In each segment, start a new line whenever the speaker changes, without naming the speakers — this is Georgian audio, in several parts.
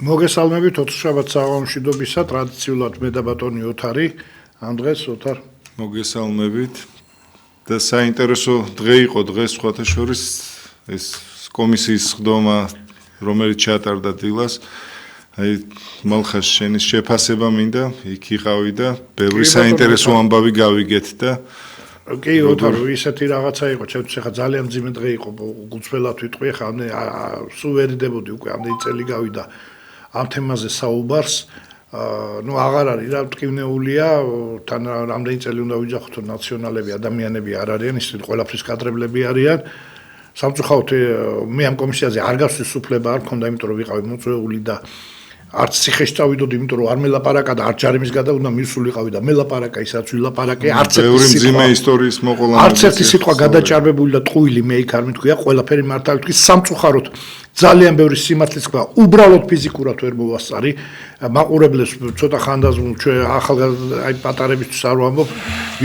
მოგესალმებით 4 შაბათს საღამომშვიდობისა ტრადიციულად მე და ბატონი ოთარი ამ დღეს ოთარ
მოგესალმებით და საინტერესო დღე იყო დღეს სხვათა შორის ეს კომისიის ხდომა რომელიც ჩატარდა დილას აი მალხას შენის შეფასება მინდა იქ იყავი და ბევრი საინტერესო ამბავი გავიგეთ და
კი ოთარ ისეთი რაღაცა იყო ჩემთვის ხა ძალიან ძიმე დღე იყო გულწრფელად ვიტყვი ხა სულ ვერიდებოდი უკვე ამდენი წელი გავიდა ამ თემაზე საუბარს ну აღარ არის რა მტკივნეულია თან რამდენი წელი უნდა ვიძახოთ ნაციონალები ადამიანები არ არიან ისინი ყველაფრის კადრებლები არიან სამწუხაროდ მე ამ კომისიაზე არ გავსვის უფლება არ მქონდა იმიტომ რომ ვიყავი მოწვეული და არც ციხეში წავიდოდი იმიტომ რომ არ მელაპარაკა და არც ჯარიმის გადა უნდა მივსულიყავი და მელაპარაკა ისაც ვილაპარაკე არც ერთი სიტყვა გადაჭარბებული და ტყუილი მე იქ არ მithქვია ყველაფერი მართალი თქვი სამწუხაროდ ძალიან ბევრი სიმართლის თქვა უბრალოდ ფიზიკურად ვერ მოვასწარი მაყურებლებს ცოტა ხანდაზმულ ჩვენ ახალგაზრდა აი პატარებისთვის არ ვამბობ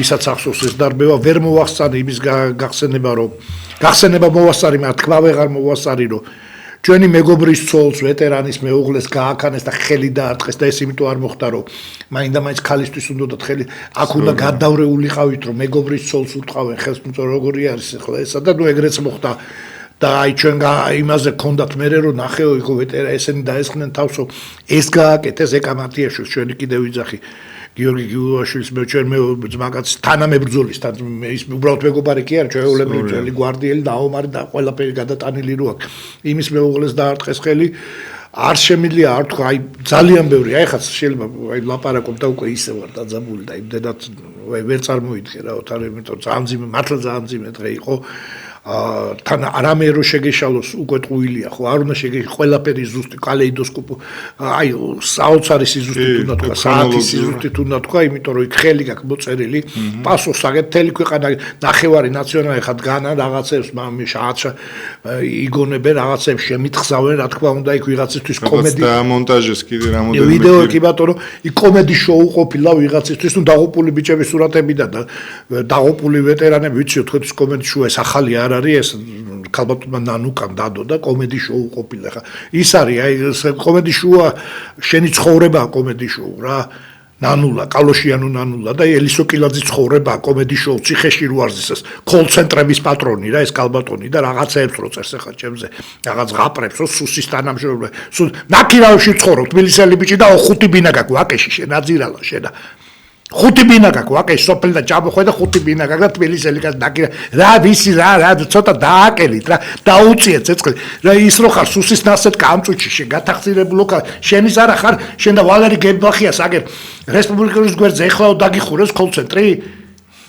ვისაც ახსოვს ეს დარბევა ვერ მოვასწარი იმის გახსენება მოვასწარი მაგრამ თქვა ვეღარ მოვასწარი რომ ჩვენი მეგობრის ცოლს ვეტერანის მეუღლეს გააქანეს და ხელი დაარტყეს და ეს იმიტომ არ მოხდა რომ მაინდა-მაინც ქალისთვის უნდათ ხელი აქ უნდა გადავრეულიყავით რომ მეგობრის ცოლს ურტყავენ ხელს როგორი არის ახლა ესა და ნუ ეგრეც მოხდა და აი ჩვენ იმაზე გქონდათ მე რომ ნახეო იქ ვეტერა ესენი დაესხნენ თავს რომ ეს გააკეთეს ეკამათიაშვილს ჩვენი კიდევ ვიძახი გიორგი გიულაშვილის ჩვენ მე ძმაკაცის თანამებრძოლისთან ის უბრალოდ მეგობარი კი არ ჩვეულებრივი ძველი გვარდიელი და აომარი და ყველაფერი გადატანილი რო აქვს იმის მეუღლეს დაარტყეს ხელი არ შემიძლია არ თქვა აი ძალიან ბევრი აი ხაც შეიძლება აი ლაპარაკობ და უკვე ისე ვარ დაძაბული და იმდენად ვერ წარმოიდგე რა ოთარ იმიტომ ძალიან ძიმე მართლა ძალიან ძიმე დღე იყო თან არამე რო შეგეშალოს უკვე ტყუილია ხო არ უნდა შეგეშალოს ყველაფერი ზუსტი კალეიდოსკოპი აი საოცარი სიზუსტით უნდა თქვა საათის სიზუსტით უნდა თქვა იმიტომ რომ იქ ხელი გაქვს მოწერილი პასუხს აგეთ თელი ქვეყანა ნახევარი ნაციონალი ხად განა რაღაცებს შააჩა იგონებენ რაღაცებს შემითხსავენ რა თქმა უნდა იქ ვიღაცისთვის კომედი
და მონტაჟეს კიდე რამოდენიმე
ვიდეო კი ბატონო იქ კომედი შოუ ყოფილა ვიღაცისთვის ნუ დაღუპული ბიჭების სურათები და დაღუპული ვეტერანები ვიცი თქვენთვის კომედი შოუ ეს ახალი არ არის ეს ქალბატონმა ნანუკამ დადო და კომედი შოუ ყოფილა ხა ის არის აი ეს კომედი შოუა შენი ცხოვრება კომედი შოუ რა ნანულა კალოშიანო ნანულა და ელისო კილაძის ცხოვრება კომედი შოუ ციხეში რო არის ეს კოლ ცენტრების პატრონი რა ეს ქალბატონი და რაღაცეებს რო წერს ხა ჩემზე რაღაც ღაპრებს რო სუსის თანამშრომლები სულ ნაკირავში ცხოვრობ თბილისელი ბიჭი და 5 ბინა გაქვს ვაკეში შენ აძირალა შენა 5 ბინა გაქვს ვაკეში სოფელი და ჯაბოხე და 5 ბინა გაქვს და თბილისელი კაცი ნაკირა რა ვისი რა ცოტა დააკელით რა დაუწიეთ ცეცხლი რა ის რო ხარ სუსის ნასეთ კამწუჩი შენ გათახსირებულო შენის არა ხარ შენ და ვალერი გებახიას აგერ რესპუბლიკის გვერდზე ეხლაო დაგიხურეს კოლცენტრი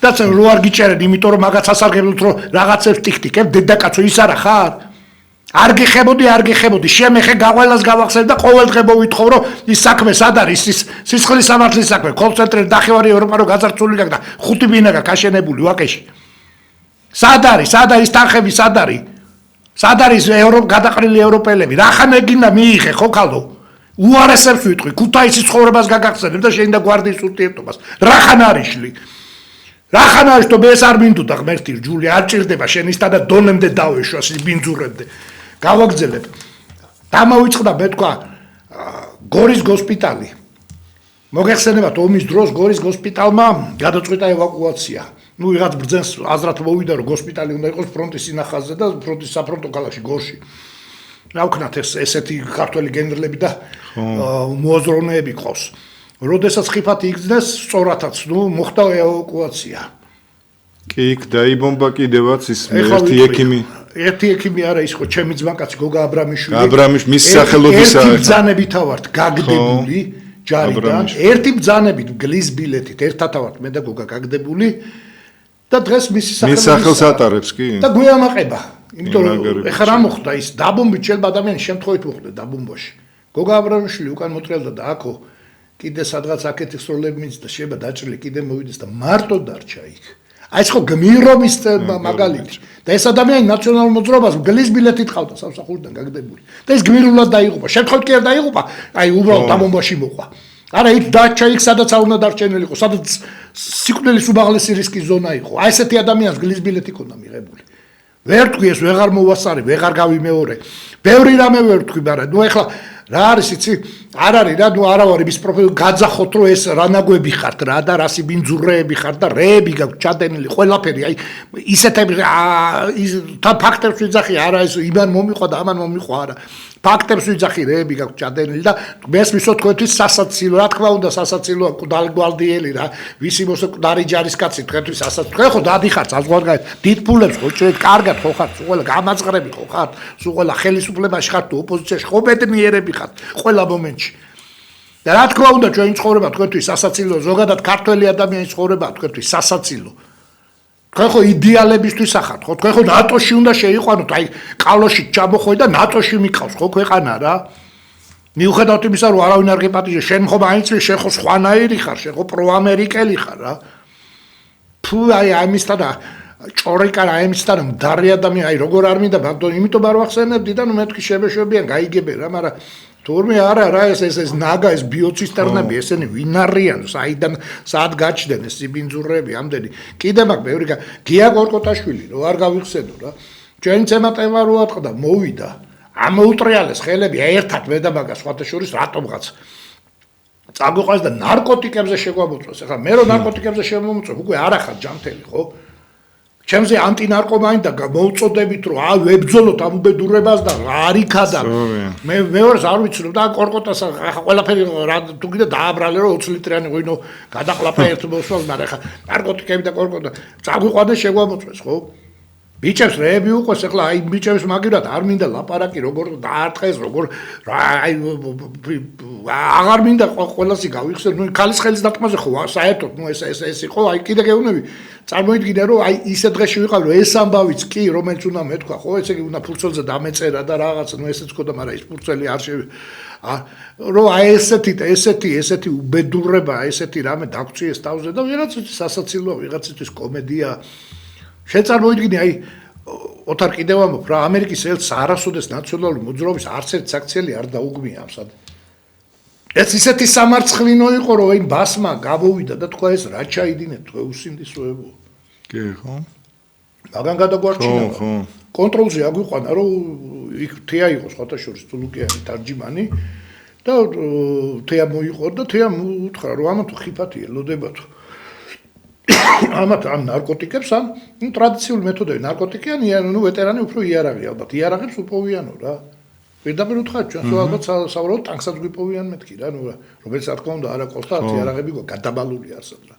და რო არ გიჭერენ იმიტომ რომ მაგაც ასარგებლოთ რომ რაღაცებს ტიქტიკებ დედაკაცო ის არა ხარ არ გიხებოდი შემეხე გაყოლას გავახსენ და ყოველ დღე მოვითხოვ რომ ის საქმე სად არის ის სისხლის სამართლის საქმე კოლცენტრი ნახევარი ევროპა რო გაზარცული გაქვს და 5 ბინა გაქვს აშენებული ვაკეში სად არის თანხები სად არის გადაყრილი ევროპელები რახან ეგინა მიიღე ხო ქალო უარესებს ვიტყვი ქუთაისის ცხოვრებას გაგახსენებ და შენ და გვარდიის ურთიერთობას რახან არიშლი რახან არის თუ ეს არ მინდოდა ღმერთი ჯული არ ჭირდება შენის და დონემდე დავეშვა ის ბინძურებდე გავაგზელებ დამავიწყდა მე თქვა გორის გოსპიტალი მოგეხსენებათ ომის დროს გორის გოსპიტალმა გადაწყვიტა ევაკუაცია ნუ ვიღაც ბრძენს აზრად მოვიდა რომ გოსპიტალი უნდა იყოს ფრონტის სინახაზზე და ფრონტის საფრონტო ქალაქში გორში რა ვქნათ ესეთი ქართველი გენერლები და მოაზროვნეები ყავს როდესაც ხიფათი იგრძნეს სწორათაც ნუ მოხდა ევაკუაცია
კი იქ დაიბომბა კიდევაც ის ერთი ექიმი არა ის ხო ჩემი ძმაკაცი გოგა აბრამიშვილი მის სახელობისა ერთი ბრძანებით ავართ გაგდებული ჯარიდან ერთი ბრძანებით გლის ბილეთით ერთად ავართ მე და გოგა გაგდებული და დღეს მისი სახელს ატარებს კი
და გვეამაყება იმიტომ რომ ეხლა რა მოხდა ის დაბომბით შეიძლება ადამიანის შემთხვევით მოხდა დაბომბაში გოგა აბრამიშვილი უკან მოტრიალდა და აქო კიდე სადღაც აკეთის როლები მის და შეიძლება დაჭრილი კიდე მოვიდეს და მარტო დარჩა იქ აი ეს ხო გმირობის მაგალითი და ეს ადამიანი ნაციონალურ მოძრაობას გლის ბილეთით ყავდა სამსახურიდან გაგდებული და ეს გმირულად დაიღუპა შემთხვევით კი არ დაიღუპა აი უბრალოდ დაბომბაში მოყვა არა იქ დაჭა იქ სადაც არ უნდა დარჩენილიყო სადაც სიკვდილის უმაღლესი რისკის ზონა იყო აი ესეთი ადამიანს გლის ბილეთი ქონდა მიღებული ვერ თქვი ეს ვეღარ მოვასწარი ვეღარ გავიმეორე ბევრი რამე ვერ თქვი მაგრამ ნუ ეხლა რა არის იცი არ არის რა ნუ არა ვარ იმის პროფილ გაძახოთ რომ ეს რა ნაგვები ხართ რა და რასი ბინძურეები ხართ და რეები გაქვთ ჩადენილი ყველაფერი აი ისეთები და ფაქტებს ვიძახი არა ეს იმან მომიყვა და ამან მომიყვა არა ფაქტებს ვიძახი რეები გაქვთ ჩადენილი და მესმისო თქვენთვის სასაცილო რა თქმა უნდა სასაცილოა კუდალგვალდიელი რა ვისი მოსკვდარი ჯარისკაცი თქვენთვის სასაცილო თქვენ ხო დადიხართ საზღვარგარეთ დიდ ფულებს ხო ჩვენ კარგად ხო ხართ სულ ყველა გამაწყრები ხო ხართ სულ ყველა ხელისუფლებაში ხართ თუ ოპოზიციაში ხო ბედნიერები ხართ ყველა მომენტში და რა თქმა უნდა ჩვენი ცხოვრება თქვენთვის სასაცილო ზოგადად ქართველი ადამიანის ცხოვრება თქვენთვის სასაცილო თქვენ ხო იდეალებისთვის ახართ ხო თქვენ ხო ნატოში უნდა შეიყვანოთ აი კალოში ჩამოხვი და ნატოში მიყავს ხო ქვეყანა რა მიუხედავად იმისა რომ არავინ არ გეპატიჟე შენ ხო მაინც შენ ხო სხვანაირი ხარ შენ ხო პროამერიკელი ხარ რა თუ აი ამისთან და ჭორიკა რა ამისთან მდარი ადამიანი აი როგორ არ მინდა ბატონო იმიტომ არ ვახსენებდი და ნუ მე თქვი შეებშობიან გაიგებენ რა მაგრამ თურმე არა რა ეს ნაგა ეს ბიოცისტერნები ესენი ვინ არიან საიდან სად გაჩნდნენ ეს სიბინძურები ამდენი კიდე მაგ ბევრი გია კორკოტაშვილი რო არ გავიხსენო რა ჩვენ ცემატევა რო ატყდა მოვიდა ამოუტრიალეს ხელები ერთად მე და მაგას სხვათა შორის რატომღაც წაგვიყვანს და ნარკოტიკებზე შეგვამოწოს ახლა მე რო ნარკოტიკებზე შემომწო უკვე არ ახარ ჯანმრთელი ხო ჩემზე ანტინარკომანი და მოუწოდებით რომ აი ვებძოლოთ ამ უბედურებას და არ იქადა მე მეორეს არ ვიცნობ და კორკოტას ახლა ყველაფერი რა თუ კიდე დააბრალე რომ 20 ლიტრიანი ღვინო გადაყლაპა ერთ მოსვას მაგრამ ახლა ნარკოტიკები და კორკოტა წაგვიყვანეს შეგვამოწოს ხო ბიჭებს რეები უყვეს ახლა აი ბიჭებს მაგირად არ მინდა ლაპარაკი როგორ დაარტყეს როგორ აი აღარ მინდა ყველასი გავიხსენ ნუ ქალის ხელის დატყმაზე ხო საერთოდ ნუ ეს იყო აი კიდე გეუბნები წარმოიდგინე რომ აი ისე დღეში ვიყავ რომ ეს ამბავიც კი რომელიც უნდა მეთქვა ხო ესე იგი უნდა ფურცელზე დამეწერა და რაღაც ნუ ესეც ხო და მაგრამ ის ფურცელი არ რომ აი ესეთი უბედურება ესეთი რამე დაგწიეს თავზე და ვიღაცისთვის სასაცილოა ვიღაცისთვის კომედია შენ წარმოიდგინე აი ოთარ კიდევ ამბობ რა ამერიკის ელჩს არასოდეს ნაციონალური მოძრაობის არც ერთ საქციელი არ დაუგმია ამ სად ეს ისეთი სამარცხლინო იყო რომ აი ბასმა გამოვიდა და თქვა ეს რა ჩაიდინეთ თქვენ უსინდისოებო
კი ხო
მაგან გადაგვარჩინა ხო კონტროლზე აგვიყვანა რომ იქ თეა იყო სხვათა შორის თულუკიანი თარჯიმანი და თეა მოიყო და თეა უთხრა რომ ამათო ხიფათი ელოდება თუ ამათ ამ ნარკოტიკებს ან ტრადიციული მეთოდები ნარკოტიკიანი ნუ ვეტერანი უფრო იარაღი ალბათ იარაღებს უპოვიანო რა პირდაპირ უთხრა ჩვენ ალბათ საუბრობთ ტანკსაც გვიპოვიან მეთქი რა ნუ რომელიც რა თქმა უნდა არა კოსტა იარაღები გადაბალული არსად რა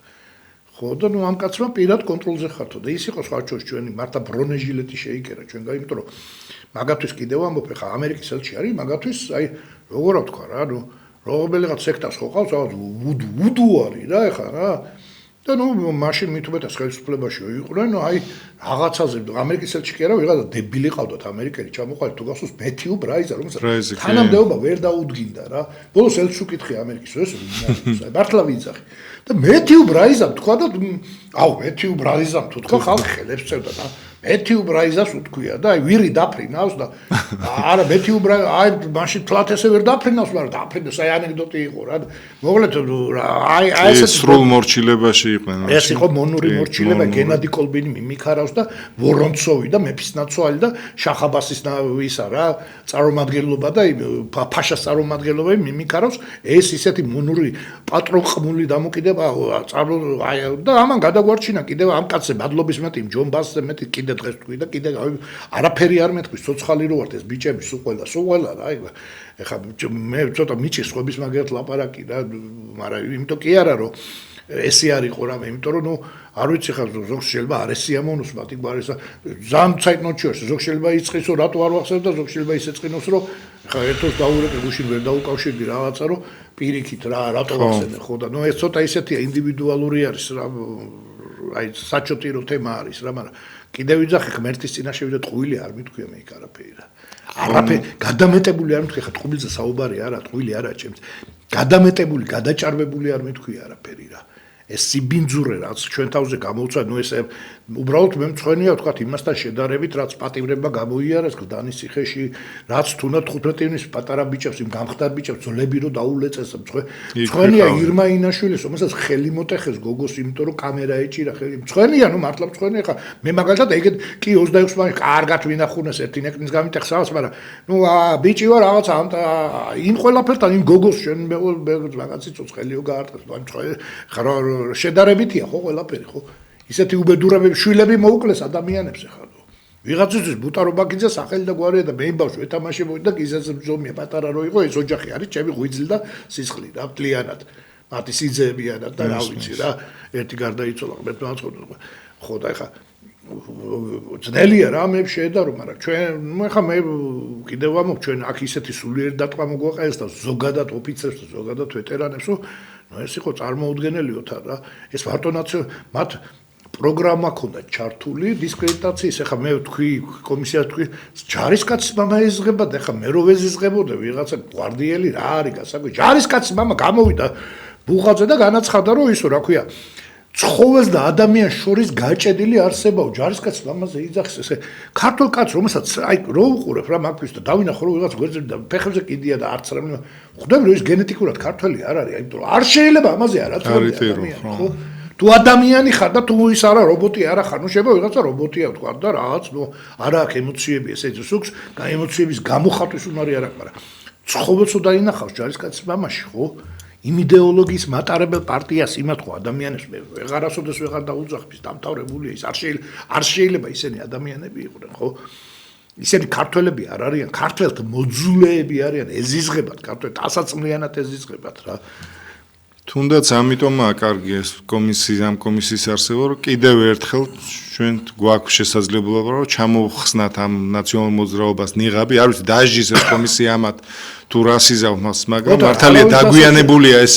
ხო და ნუ ამ კაცმა პირად კონტროლზე ხართო და ის იყო სხვა ჩვენს ჩვენი მართა ბრონეჟილეტი შეიკერა ჩვენ გაიმიტომ რომ მაგათთვის კიდევ ამბობ ხა ამერიკის ელჩი არის მაგათთვის აი როგორ ვთქვა რა ნუ რომელიღაც სექტას ხო ყავს რაღაც ვუდუ არის რა ეხა რა და ნუ მაშინ მით უმეტეს ხელისუფლებაში იყვნენ, ნუ აი რაღაცაზე ამერიკის ელჩი კი არა, ვიღაცა დებილი ყავდათ ამერიკელი ჩამოყალიბ თუ გასულს მეთიუ ბრაიზა, რომელსაც თანამდებობა ვერ დაუდგინდა რა. ბოლოს ელჩს უკითხე ამერიკის ეს მართლა ვიძახი. და მეთიუ ბრაიზამ თქვა და აუ მეთიუ ბრაიზამ თუ თქვა ხალხი ხელებს წევდა და მეთიუ ბრაიზას უთქვია და აი ვირი დაფრინავს და არა მეთიუ ბრაიზ აი მაშინ თლათ ესე ვერ დაფრინავს, მაგრამ დაფრინოს აი ანეკდოტი იყო რა. მოკლედ აი ესე
სრულ მორჩილებაში იყვნენ.
ეს იყო მონური მორჩილება გენადი კოლბინი მიმიქარავს და ვორონცოვი და მეფისნაცვალი და შახაბასის ისა რა წარმომადგენლობა და ფაშას წარმომადგენლობა მიმიქარავს ეს ისეთი მონური პატრონყმული დამოკიდება და ამან გადაგვარჩინა კიდევ ამ კაცზე მადლობის მეტი ჯონ ბასზე მეტი კიდე დღეს თქვი და კიდე არაფერი არ მეთქვი ცოცხალი რო ვართ ეს ბიჭები სულ ყველა რა ეხა მე ცოტა მიჭის ხობის მაგერთ ლაპარაკი რა მაგრამ იმიტომ კი არა რომ ესე არ იყო რამე, იმიტომ რომ ნუ არ ვიცი ხა ზოგ შეიძლება არ ესიამონოს მათი გვარისა ზამ ცაიტნოჩიოს ზოგ შეიძლება იწყისო რატო არ ვახსენებ და ზოგ შეიძლება ისეწყინოს რომ ხა ერთოს დაურეკე გუშინ ვერ დაუკავშირდი რაღაცა რომ პირიქით რა რატო ვახსენე ხო და ნუ ეს ცოტა ისეთია ინდივიდუალური არის რა აი საჩოტირო თემა არის რა მაგრამ კიდევ ვიძახი ღმერთის წინაშე ვიდა ტყუილი არ მithქვია მე იქ არაფერი რა არაფერი გადამეტებული არ მithქვია ხა ტყუილზე საუბარი არა ტყუილი არა ჩემს გადამეტებული გადაჭარბებული არ მithქვია არაფერი რა ეს სიბინძურე რაც ჩვენ თავზე გამოვცვა, ნუ ეს უბრალოდ მე მწვენია თქვა იმასთან შედარებით, რაც პატიმრება გამოიარეს გლდანის ციხეში, რაც თუნდაც 15-ის პატარა ბიჭებს, იმ გამხდარ ბიჭებს ძოლები რო დაულეწეს, მწვენია ირმა ინაშვილის, რომელსაც ხელი მოტეხეს გოგოს, იმიტომ რომ კამერა ეჭირა ხელი. მწვენია, ნუ მართლა მწვენია ხა. მე მაგალითად ეგეთ კი 26 მაისს კარგად ვინახუნეს ერთი ნეკნის გამიტეხსავს, მაგრამ ნუ ბიჭი ვარ რაღაცა იმ ყველაფერთან იმ გოგოს შენ რაღაცი ცოცხლიო გაარტყეს, ნუ ხა შედარებითია ხო ყველაფერი ხო? ისეთი უბედურებები შვილები მოუკლეს ადამიანებს ახლა. ვიღაცისთვის ბუტარობაკიძე სახელი და გვარია და მე იმ ბავშვს ეთამაშებოდი და გიზაც ბზომია პატარა რო იყო ეს ოჯახი არის ჩემი ღვიძლი და სისხლი რა მთლიანად. მათი სიძეებიანად და რა ვიცი რა ერთი გარდაიცვალა მე თვითონ ხო და ახლა ძნელია რა მე შეედარო მაგრამ ჩვენ ნუ ახლა მე კიდევ ამობ ჩვენ აქ ისეთი სულიერი დატყვა მოგვაყენეს და ზოგადად ოფიცერებს და ზოგადად ვეტერანებს ნუ ეს იყო წარმოუდგენელი ოთარ რა ეს მარტო მათ პროგრამა ქონდა ჩართული დისკრედიტაციის ახლა მე თქვი კომისია თქვი ჯარისკაცის მამა ეზღება და ახლა მე რო ვეზღებოდე ვიღაცა გვარდიელი რა არის გასაკვირ ჯარისკაცის მამა გამოვიდა ბუღაძე და განაცხადა რომ ისო რა ქვია ცხოველს და ადამიანს შორის გაჭედილი არსებაო ჯარისკაცის მამაზე იძახს ესე ქართულ კაცს რომელსაც აი რო უყურებ რა მაგვის და დავინახო რომ ვიღაც გვერდზე და ფეხებზე კიდია და არც რა ხვდები რომ ის გენეტიკურად ქართველი არ არის აი არ შეიძლება ამაზე არ აწვევი ხო თუ ადამიანი ხარ და თუ ის არა რობოტი არა ხარ, ნუ შეიძლება ვიღაცა რობოტია ვთქვა და რაღაც, ნუ არა აქვს ემოციები, ესე ზუსტ ემოციების გამოხატვის უნარი არ აქვს, მაგრამ ცხოველს დაინახავს ჯარისკაცის მამაში, ხო? იმ იდეოლოგიის მატარებელ პარტიას იმათ ხო ადამიანებს მე ვეღარასოდეს ვეღარ დაუძახვის, დამთავრებულია ის არ შეიძლება ისინი ადამიანები იყვნენ, ხო? ისინი ქართველები არ არიან, ქართველთა მოძულეები არიან, ეზიზღებათ ქართველთ, ასაწმლიანად ეზიზღებათ რა.
თუნდაც ამიტომაა კარგი ეს ამ კომისიის არსება, რომ კიდევ ერთხელ ჩვენ გვაქვს შესაძლებლობა, რომ ჩამოვხსნათ ამ ნაციონალურ მოძრაობას ნიღაბი, არ ვიცი დაჟის ეს კომისია ამათ თუ რას იზამს, მაგრამ მართალია დაგვიანებულია ეს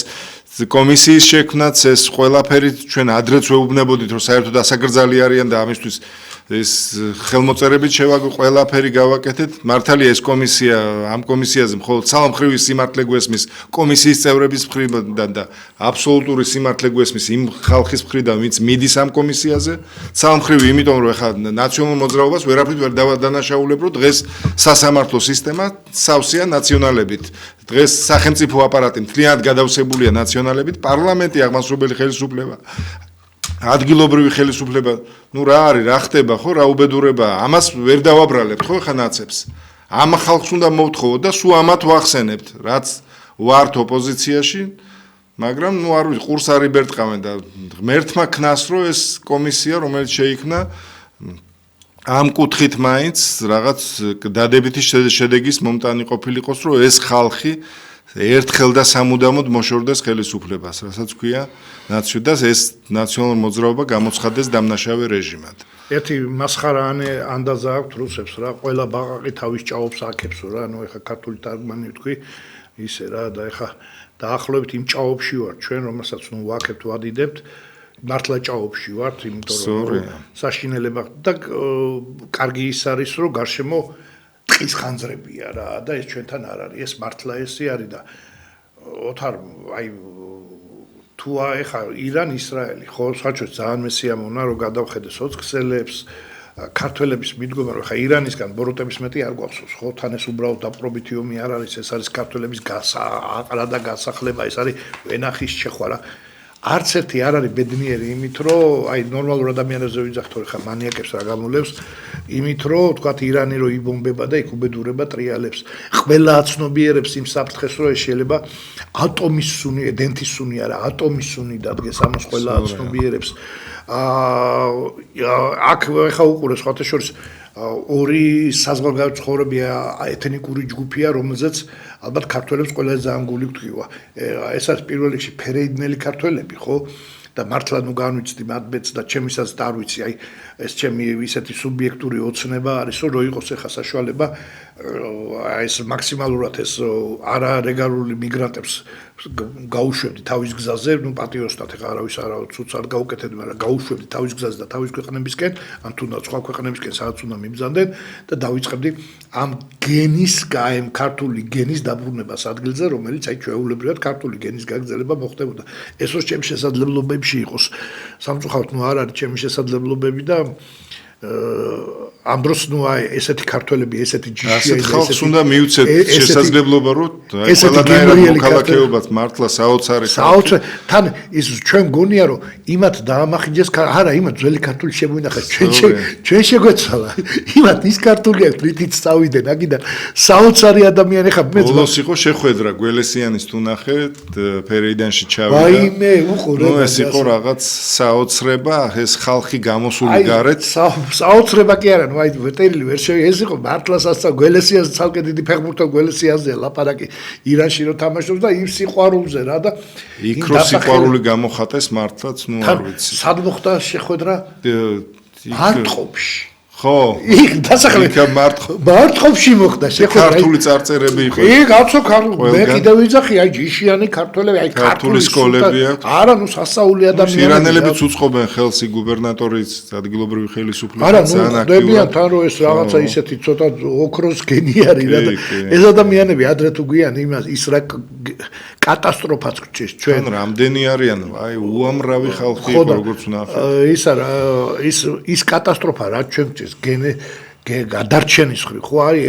კომისიის შექმნაც, ეს ყველაფერი ჩვენ ადრეც ვეუბნებოდით, რომ საერთოდ ასაკრძალი არიან და ამისთვის ეს ხელმოწერებით შევაგო ყველაფერი გავაკეთეთ. მართალია ეს კომისია ამ კომისიაზე მხოლოდ სამმხრივი სიმართლე გვესმის კომისიის წევრების მხრიდან და აბსოლუტური სიმართლე გვესმის იმ ხალხის მხრიდან, ვინც მიდის ამ კომისიაზე. სამმხრივი, იმიტომ რომ ეხლა ნაციონალურ მოძრაობას ვერაფრით ვერ დავადანაშაულებ, რომ დღეს სასამართლო სისტემა სავსეა ნაციონალებით. დღეს სახელმწიფო აპარატი მთლიანად გადავსებულია ნაციონალებით, პარლამენტი აღმასრულებელი ხელისუფლება ადგილობრივი ხელისუფლება, ნუ რა არის, რა ხდება, ხო, რა უბედურებაა, ამას ვერ დავაბრალებთ, ხო, ხა ნაცებს. ამ ხალხს უნდა მოვთხოვოთ და სულ ამათ ვახსენებთ, რაც ვართ ოპოზიციაში, მაგრამ ნუ არ ვიცი, ყურს არ იბერტყავენ და ღმერთმა ქნას, რომ ეს კომისია, რომელიც შეიქმნა, ამ კუთხით მაინც რაღაც დადებითი შედეგის მომტანი ყოფილიყოს, რომ ეს ხალხი ერთხელ და სამუდამოდ მოშორდეს ხელისუფლებას, რასაც ქვია და ეს ნაციონალურ მოძრაობა გამოცხადდეს დამნაშავე რეჟიმად.
ერთი მასხარაანე ანდაზა აქვს რუსებს რა, ყველა ბაყაყი თავის ჭაობს აქებს რა, ნუ ეხა ქართული თარგმანი ვთქვი, ისე რა და ეხა დაახლოებით იმ ჭაობში ვარ ჩვენ, რომელსაც ნუ ვაქებთ, ვადიდებთ, მართლა ჭაობში ვართ, იმიტომ რომ საშინელება და კარგი ის არის, რომ გარშემო ტყის ხანძრებია რა და ეს ჩვენთან არ არის, ეს მართლა ესე არის და ოთარ აი თუ ეხა ირან ისრაელი ხო საერთოდ ძალიან მესიამონა რომ გადავხედეს 20 ქსელებს ქართველების მიდგომა რომ ხა ირანისგან ბოროტების მეტი არ გვახსოვს ხო თან ეს უბრალოდ დაპყრობითი ომი არ არის ეს არის ქართველების აყრა და გასახლება ეს არის ვენახის ჩეხვა რა არც ერთი არ არის ბედნიერი იმით რომ აი ნორმალურ ადამიანებზე ვიძახთ რომ ხა მანიაკებს რა გამოლევს იმით რომ თქვათ ირანი რომ იბომბება და იქ უბედურება ტრიალებს ყველა აცნობიერებს იმ საფრთხეს რომ ეს შეიძლება ატომის სუნი დენთის სუნი არა ატომის სუნი დადგეს ამას ყველა აცნობიერებს აქ ხა უყურეს სხვათა შორის ორი საზღვარგარეთ ცხოვრები ეთნიკური ჯგუფია რომელზეც ალბათ ქართველებს ყველაზე ძალიან გული გვთქვია ეს არის პირველ რიგში ფერეიდნელი ქართველები ხო და მართლა ნუ განვიცდი მათბეც და ჩემისაც და არ ვიცი აი ეს ჩემი ისეთი სუბიექტური ოცნება არის რომ რო იყოს ეხა საშუალება ეს მაქსიმალურად ეს არარეგულარული მიგრანტებს გაუშვებდი თავის გზაზე, პატიოსტად ეხა არავის ცუც არ გაუკეთებდი, მაგრამ გაუშვებდი თავის გზაზე და თავის ქვეყნებისკენ, ან თუნდაც სხვა ქვეყნებისკენ, სადაც უნდა მიბრძანდნენ და დავიწყებდი ამ გენის, ამ ქართული გენის დაბრუნებას ადგილზე, რომელიც აი ჩვეულებრივად ქართული გენის გაგრძელება მოხდებოდა. ეს რო ჩემს შესაძლებლობებში იყოს. სამწუხაროდ არ არის ჩემი შესაძლებლობები და ამ დროს ესეთი ქართველები, ესეთი ჯიშია,
ესეთი ხალხს უნდა მიუცეთ შესაძლებლობა, რომ ყველანაირად მოქალაქეობაც მართლა საოცარი
ხალხი. თან ის ჩვენ გონია, რომ იმათ დაამახინჯეს, არა, იმათ ძველი ქართული შემოინახეს, ჩვენ შეგვეცალა. იმათ ის ქართული აქვს, რითიც წავიდნენ, აქედან საოცარი ადამიანი ხარ, მე
ბოლოს იყო შეხვედრა გველესიანის თუ ნახეთ, ფერეიდანში ჩავიდა.
ვაიმე, უყურე.
ეს იყო რაღაც საოცრება, ეს ხალხი გამოსული გარეთ.
საოცრება კი არა, აი ვეტერილი ვერ შევი ეს იყო მართლა გველესიას ცალკე დიდი ფეხბურთო გველესიაზეა ლაპარაკი ირანში რო თამაშობს და იმ სიყვარულზე რა და
იქ რო სიყვარული გამოხატეს მართლაც ნუ არ ვიცი
სად მოხდა შეხვედრა მარტყოფში
ხო
იქ დასახლე მარტყოფში მოხდა შეხვედრა
ქართული წარწერები იყო
იქ აცო მე კიდევ ვიძახი აი ჯიშიანი ქართველები აი
ქართული სკოლები აქვს
არა ნუ სასწაული ადამიანები
ირანელებიც უწყობენ ხელს გუბერნატორის ადგილობრივი ხელისუფლება
არა ნუ ხდებიან თან რომ ეს რაღაცა ისეთი ცოტა ოქროს გენი არის რა და ეს ადამიანები ადრე თუ გვიან იმას ის რა კატასტროფაც გჭირს ჩვენ
რამდენი არიან აი უამრავი ხალხი იყო როგორც ნახე
ის არა ის კატასტროფა რა ჩვენ გჭირს გადარჩენის ხრი ხო არის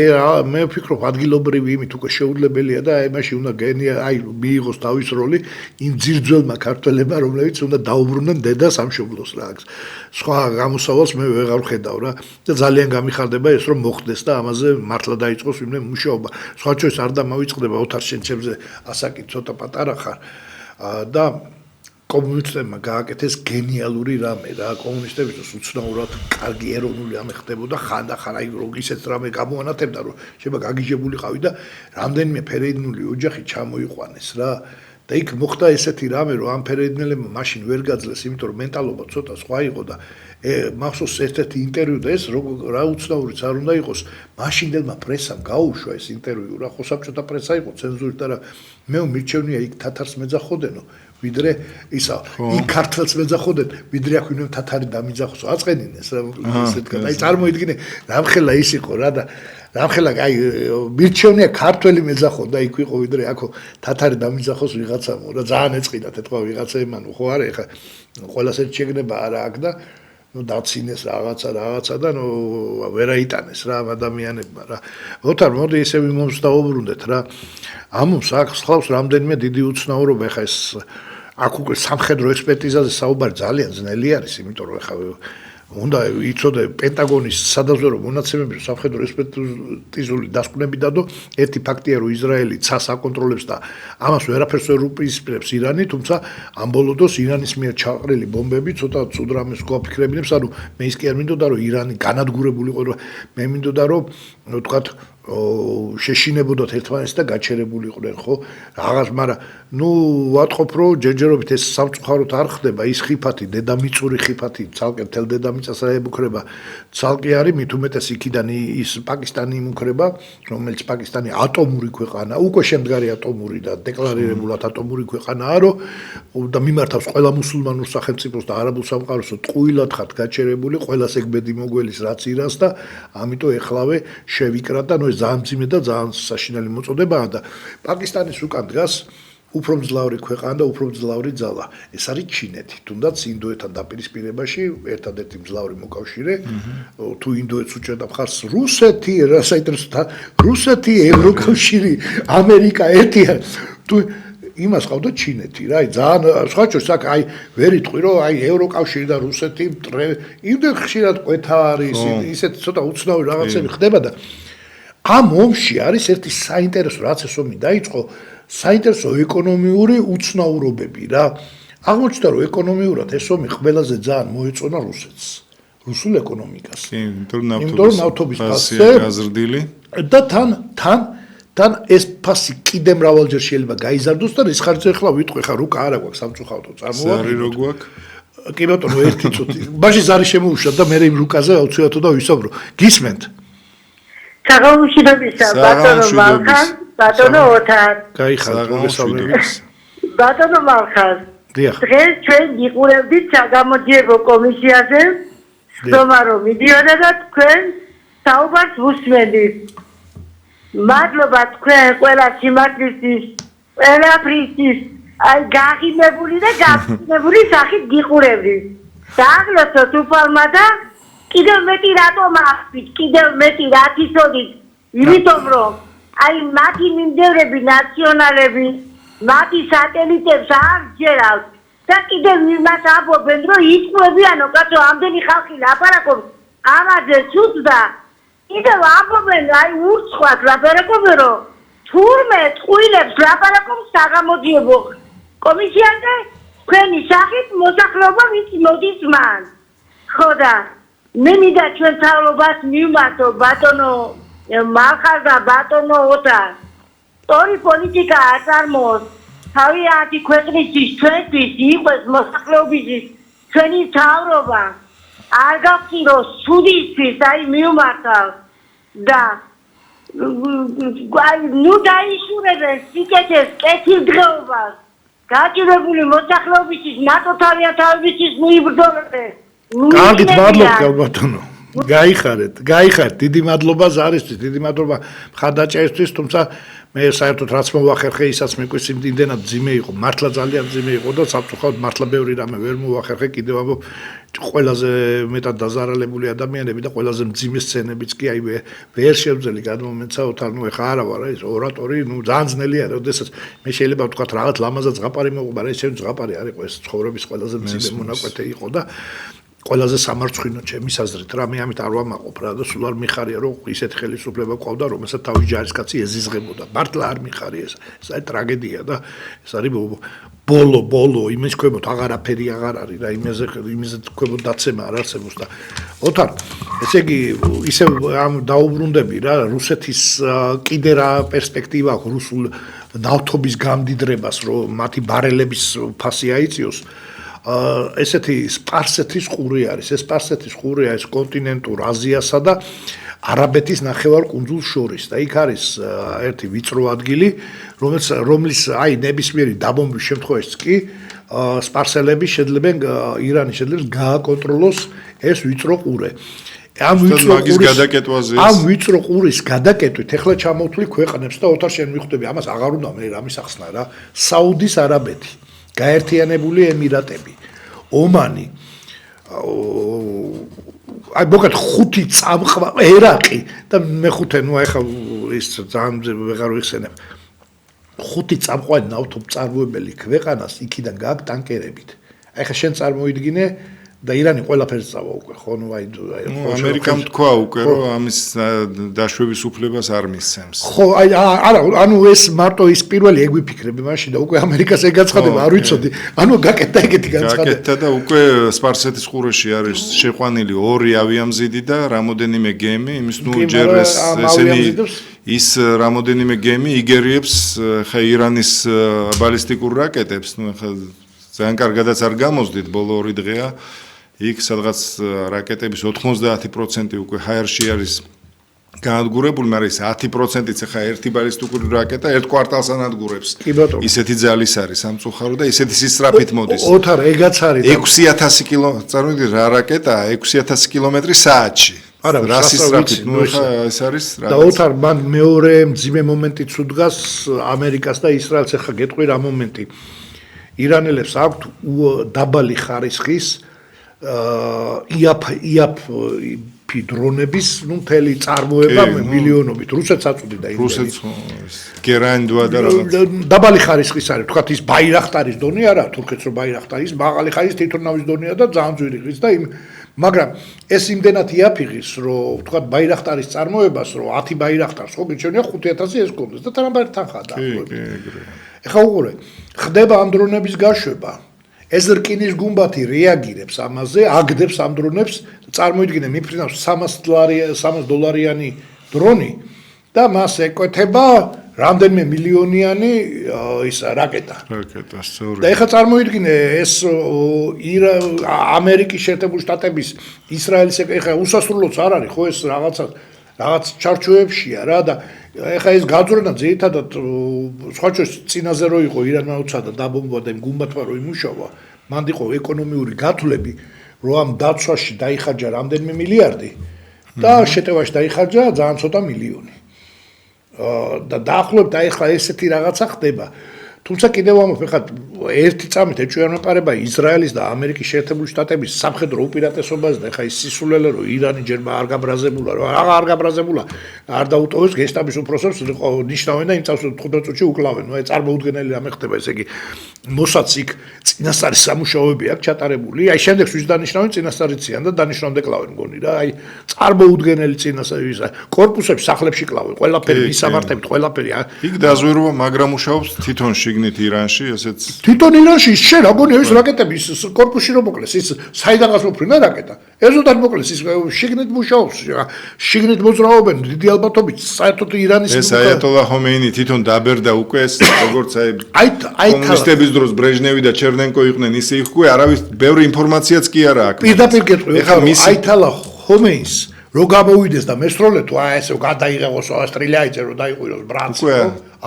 მე ვფიქრობ ადგილობრივი იმით უკვე შეუძლებელია და აი მაშინ უნდა გენი აი მიიღოს თავის როლი იმ ძირძველმა ქართველებმა რომლებიც უნდა დაუბრუნდნენ დედა სამშობლოს რა სხვა გამოსავალს მე ვეღარ ვხედავ რა და ძალიან გამიხარდება ეს რომ მოხდეს და ამაზე მართლა დაიწყოს ვინმე მუშაობა სხვა ჩვენს არ დამავიწყდება ოთარ შენჩებზე ასაკი ცოტა პატარა ხარ და კომუნისტებმა გააკეთეს გენიალური რამე რა კომუნისტებისთვის უცნაურად კარგი ეროვნული რამე ხდებოდა ხანდახან აი რომ ისეთ რამე გამოანათებდა რომ შეიძლება გაგიჟებულიყავი და რამდენიმე ფერეიდნული ოჯახი ჩამოიყვანეს რა და იქ მოხდა ესეთი რამე რომ ამ ფერეიდნელებმა მაშინ ვერ გაძლეს იმიტომ რომ მენტალობა ცოტა სხვა იყო და მახსოვს ერთ-ერთი ინტერვიუ და ეს რა უცნაურიც არ უნდა იყოს მაშინდელმა პრესამ გაუშვა ეს ინტერვიუ რა ხო საბჭოთა პრესა იყო ცენზურით და მე მირჩევნია იქ თათარს მეძახოდენო ვიდრე ისა იქ ქართლს მეძახოდენ ვიდრე აქ ვინმე თათარი დამიძახოს აწყენინეს რა ისეთ კაი აი წარმოიდგინე რამხელა ის იყო რა და რამხელა აი მირჩევნია ქართველი მეძახოდა იქ ვიყო ვიდრე აქო თათარი დამიძახოს ვიღაცამო რა ძალიან ეწყიდა ეთქვა ვიღაცა ემანო ხო არა ეხა ყველას ერთ შეგნება არა აქ და ნუ დაცინეს რაღაცა და ნუ ვერაიტანეს რა ადამიანებმა რა ოთარ მოდი ესე ვიმოს დაუბრუნდეთ რა ამობს აქ ხალხს რამდენიმე დიდი უცნაურობა ეხა ეს აქ უკვე სამხედრო ექსპერტიზაზე საუბარი ძალიან ძნელი არის იმიტომ რომ ეხა უნდა იცოდე პენტაგონის სადაზვერო მონაცემები სამხედრო ექსპერტიზული დასკვნები დადო ერთი ფაქტია რომ ისრაელი ცას აკონტროლებს და ამას ვერაფერს ვერ უპირისპირებს ირანი თუმცა ამ ბოლო დროს ირანის მიერ ჩაყრილი ბომბები ცოტა ცუდ რამეს გვაფიქრებინებს ანუ მე ის კი არ მინდოდა რომ ირანი განადგურებული იყო მე მინდოდა რომ ვთქვათ შეშინებოდათ ერთმანეთს და გაჩერებული იყვნენ ხო რაღაც მაგრამ ნუ ვატყობ რომ ჯერჯერობით ეს სამწუხაროდ არ ხდება ის ხიფათი დედამიწური ხიფათი ცალკე მთელ დედამიწას აებუქრება ცალკე არის მით უმეტეს იქიდან ის პაკისტანი იმუქრება რომელიც პაკისტანი ატომური ქვეყანა უკვე შემდგარი ატომური და დეკლარირებულად ატომური ქვეყანაა რომ და მიმართავს ყველა მუსულმანურ სახელმწიფოს და არაბულ სამყაროს ტყუილად ხართ გაჩერებული ყველას ეგ ბედი მოგველის რაც ირანს და ამიტომ ეხლავე შევიკრათ და ნუ ძალიან მძიმე და ძალიან საშინელი მოწოდებაა და პაკისტანის უკან დგას უფრო მძლავრი ქვეყანა და უფრო მძლავრი ძალა ეს არის ჩინეთი თუნდაც ინდოეთთან დაპირისპირებაში ერთადერთი მძლავრი მოკავშირე თუ ინდოეთს უჭერდა მხარს რუსეთი საინტერესოა რუსეთი ევროკავშირი ამერიკა ერთია თუ იმას ყავდა ჩინეთი რა აი ძალიან სხვა ჩვენს აქ აი ვერ იტყვი რომ აი ევროკავშირი და რუსეთი იმდენ ხშირად ყვეთა არის ისეთ ცოტა უცნაური რაღაცები ხდება და ამ ომში არის ერთი საინტერესო რაც ეს ომი დაიწყო საინტერესო ეკონომიური უცნაურობები რა აღმოჩნდა რომ ეკონომიურად ეს ომი ყველაზე ძალიან მოეწონა რუსეთს რუსულ ეკონომიკას იმიტომ რომ ნავთობის ფასზე გაზრდილი და თან ეს ფასი კიდე მრავალჯერ შეიძლება გაიზარდოს და ის ხარჯზე ახლა ვიტყვი ხა რუკა არა გვაქვს სამწუხაროდ წარმოვადი
ზარი რო გვაქვს
კი ბატონო ერთი წუთი მაშინ ზარი შემოუშვა და მე იმ რუკაზე აუცილებლად და ვისაუბრო გისმენთ
საღამოშიდობისა ბატონო მალხაზ, ბატონო ოთარ.
გაიხარეთ მოგესალმებით.
ბატონო მალხაზ.
დიახ.
დღეს ჩვენ გიყურებდით საგამოძიებო კომისიაზე, ხდომა რომ მიდიოდა და თქვენ საუბარს ვუსმენდით. მადლობა თქვენ ყველა სიმართლისთვის, ყველაფრისთვის, აი გაღიმებული და გაგიმებული სახით გიყურებდით. დააღლოცოთ უფალმა და კიდევ მეტი რატომ ახსით, კიდევ მეტი რაც იცოდით, იმიტომ რომ აი მათი მიმდევრები ნაციონალები, მათი სატელიტებს არ ჯერავთ და კიდევ იმას ამბობენ, რომ იწუებიანო კაცო, ამდენი ხალხი ლაპარაკობს ამაზე ცუდს და კიდევ ამბობენ, აი ურცხვად ლაპარაკობენ, რომ თურმე წყვილებს ლაპარაკობს საგამოძიებო კომისიაზე, თქვენი სახით მოსახლეობა ვინც მოდის მან. ხო და მე მინდა ჩვენ თავრობას მივმართო ბატონო მალხაზ და ბატონო ოთარ. სწორი პოლიტიკა აწარმოოს თავიანთი ქვეყნისთვის, ჩვენთვის, იყოს მოსახლეობისთვის ჩვენი თავრობა. არ გავხსნილოს ცუდისთვის, აი მივმართავ და ნუ დაიშურებენ სიკეთეს, კეთილდღეობას. გაჭირებული მოსახლეობისთვის, მათო თავიანთავებისთვის მიიბრძოლებენ.
კარგით, მადლობა ბატონო. გაიხარეთ, დიდი მადლობა ზარისთვის, დიდი მადლობა მხარდაჭერისთვის, თუმცა მე საერთოდ რაც მოვახერხე, ისაც მეკვეს იმდენად ძიმე იყო, მართლა ძალიან ძიმე იყო და საფრთხოდ მართლა ბევრი რამე ვერ მოვახერხე, კიდევ ამბობ ყველაზე მეტად დაზარალებული ადამიანები და ყველაზე მძიმე სცენებიც კი აი ვერ შევძელი გადმომეცა ოთარ, ნუ ეხა არა ვარ ეს ორატორი, ნუ ძალიან ძნელია, როდესაც მე შეიძლება ვთქვა რაღაც ლამაზად ზღაპარი მოყვება, ეს ჩემი ზღაპარი არ იყო, ეს ცხოვრების ყველაზე მძიმე მონაკვეთე იყო და ყველაზე სამარცხვინო ჩემის აზრით რა მე ამით არ ვამაყობ რა და სულ არ მიხარია რომ ისეთი ხელისუფლება ყავდა რომელსაც თავის ჯარისკაცი ეზიზღებოდა მართლა არ მიხარია ეს არის ტრაგედია და ეს არის ბოლო იმის ქვემოთ აღარაფერი აღარ არის რა იმაზე ქვემოთ დაცემა არ არსებობს და ოთარ ესე იგი ისე ამ დაუბრუნდები რა რუსეთის კიდე რა პერსპექტივა აქვს რუსულ ნავთობის გამდიდრებას რომ მათი ბარელების ფასი აიწიოს ესეთი სპარსეთის ყური არის. ეს სპარსეთის ყური არის კონტინენტურ აზიასა და არაბეთის ნახევარკუნძულს შორის და იქ არის ერთი ვიწრო ადგილი, რომლის აი ნებისმიერი დაბომბვის შემთხვევაშიც კი სპარსელები შეძლებენ ირანი შეძლებს გააკონტროლოს ეს ვიწრო ყურე. ამ ვიწრო ყურის გადაკეტვით ეხლა ჩამოვთვლი ქვეყნებს და ოთარ შენ მიხვდები ამას აღარ უნდა მე რამის ახსნა რა. საუდის არაბეთი გაერთიანებული ემირატები, ომანი, აი მოგეთ ხუთი წამყვა ერაყი და მეხუთე ნუ ახლა ის ძალიან ვეღარ ვიხსენებ. ხუთი წამყვანი ნავთობწარმოებელი ქვეყანას იქიდან გააქვს ტანკერებით. აი ხა შენ წარმოიდგინე და ირანი ყველაფერს წავა უკვე ხო ნუ აი
ამერიკამ თქვა უკვე რომ ამის დაშვების უფლებას არ მისცემს.
ხო აი არა ანუ ეს მარტო ის პირველი ეგ ვიფიქრები მაშინ და უკვე ამერიკას ეგ გაცხადება არ ვიცოდი. ანუ გაკეთდა ეგეთი განცხადება.
გაკეთდა და უკვე სპარსეთის ყურეში არის შეყვანილი 2 ავიამზიდი და რამოდენიმე გემი, იმის ნუ ჯერ ესენი ის რამოდენიმე გემი იგერიებს ხა ირანის ბალისტიკურ რაკეტებს, ნუ ხა ძალიან კარგადაც არ გამოსდით ბოლო 2 დღეა. იქ სადღაც რაკეტების 90% უკვე ჰაერში არის განადგურებული, მაგრამ ის 10%-იც ხა ერთი ბალისტიკური რაკეტა ერთ კვარტალს ანადგურებს. ისეთი ძალის არის სამწუხარო და ისეთი სისწრაფით მოდის.
ოთარ ეგაც არის
6000 კილომეტრი, წარმოიდგინე რა რაკეტაა 6000 კილომეტრი საათში.
არა,
რა სისწრაფით, ნუ ხა ეს არის რა.
და ოთარ მან მეორე მძიმე მომენტიც უდგას ამერიკას და ისრაელს ხა გეტყვი რა მომენტი. ირანელებს აქვთ დაბალი ხარისხის იაფი დრონების, ნუ მთელი წარმოება მილიონობით. რუსეთს აწვდი და
რუსეთს გერანდვა და რაღაც.
დაბალი ხარისხის არის, თქვათ ის ბაირახტარის დონე არა, თურქეთს რო ბაირახტარის, მაღალი ხარისხის თვითონავის დონეა და ძალიან ძვირი ღირს და მაგრამ ეს იმდენად იაფიღის, რომ თქვათ ბაირახტარის წარმოებას, რომ 10 ბაირახტარს ხო გიჩვენია 5000 ეს კონდეს და თანაბარი თანხაა დაახლოებით. ეხლა უყურე, ხდება ამ დრონების გაშვება. ეს რკინის გუმბათი რეაგირებს ამაზე, აგდებს ამ დრონებს, წარმოიდგინე მიფრინავს $300 დრონი და მას ეკვეთება რამდენიმე მილიონიანი ის რაკეტა.
რაკეტა, სწორედ.
და ეხლა წარმოიდგინე ეს ამერიკის შეერთებული შტატების ისრაელის ეხლა უსასრულოც არ არის ხო ეს რაღაცა რაღაც ჩარჩოებშია რა და ეხა ეს გაძვრენა ძირითადად სხვა შორის წინაზე რო იყო ირანმა უცადა დაბომბვა და იმ გუმბათმა რო იმუშავა მანდ იყო ეკონომიური გათვლები რომ ამ დაცვაში დაიხარჯა რამდენიმე მილიარდი და შეტევაში დაიხარჯა ძალიან ცოტა მილიონი და დაახლოებით ეხლა ესეთი რაღაცა ხდება თუმცა კიდევ ამბობ ეხლა ერთი წამით ეჭვიანებარება ისრაელის და ამერიკის შეერთებული შტატების სამხედრო უპირატესობას და ეხლა ის სისულელე რომ ირანი ჯერ არ გაბრაზებულა რომ არ გაბრაზებულა არ დაუტოვეს გესტაპის უფროსებს ნიშნავენ და იმ წელს 15 წუთში უკლავენ აი წარმოუდგენელი რამე ხდება ესე იგი მოსაც იქ წინასწარი სამუშაოები აქვს ჩატარებული აი შემდეგ ვის დანიშნავენ წინასწარიციან და დანიშნავენ კლავენ მგონი რა აი წარმოუდგენელი წინასწარი კორპუსებში სახლებში კლავენ ყველაფერი მისამართებით ყველაფერი
იქ დაზვერვა მაგრამ მუშაობს თვითონ შიგნით ირანში ესეც
თვითონ ირანში შე რა გონია ეს რაკეტები ის კორპუსში რომ მოკლეს ის საიდანაც მოფრინა რაკეტა ეზოდან მოკლეს ის შიგნით მუშაობს შიგნით მოძრაობენ დიდი ალბათობით საერთოდ ირანის
ეს აიატოლა ხომეინი თვითონ დაბერდა უკვე ეს როგორც აი კომუნისტების დროს ბრეჟნევი და ჩერნენკო იყვნენ ისე იყვე არავის ბევრი ინფორმაციაც კი არა აქვს
პირდაპირ გეტყვი ეხლა აიტალა ხომეინს რო გამოვიდეს და მესროლე თუ აი ესე გადაიღებოს სტრილიაიძე რო დაიყვიროს ბრანცი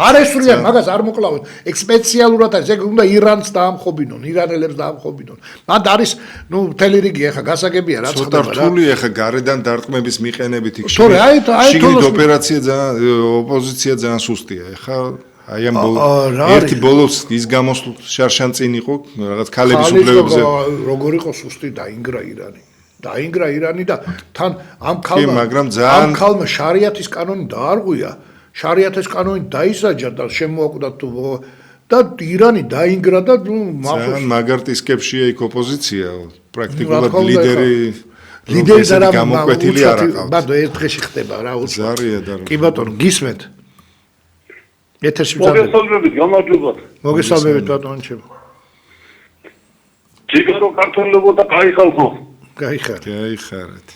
არ ესვრიან მაგას არ მოკლავენ სპეციალურად ეს უნდა ირანს დაამხობინონ ირანელებს დაამხობინონ მანდ არის ნუ მთელი რიგი ეხა გასაგებია რაც ხდება
რა რთული ეხა გარედან დარტყმების მიყენებით იქ
შიგნით
ოპერაცია ძალიან ოპოზიცია ძალიან სუსტია ეხა აი ამ ერთი ბოლოს ის გამოსულ შარშან წინ იყო რაღაც ქალების უფლებებზე
როგორ იყო სუსტი დაინგრა ირანი და თან ამ ქალმა შარიათის კანონი დაარღვია შარიათის კანონი დაისაჯა და შემოაკვდა და ირანი დაინგრა და
ძალიან მაგარ ტისკებშია იქ ოპოზიცია პრაქტიკულად ლიდერი
და
გამოკვეთილი არ აქვს
ბადო ერთ დღეში ხდება რა
ზარია და
კი ბატონო გისმენთ ეთერში
მოგესალმებით გამარჯობა
მოგესალმებით ბატონო ჩემო
ჯიგარო ქართველებო და გაიხალხო
გაიხარეთ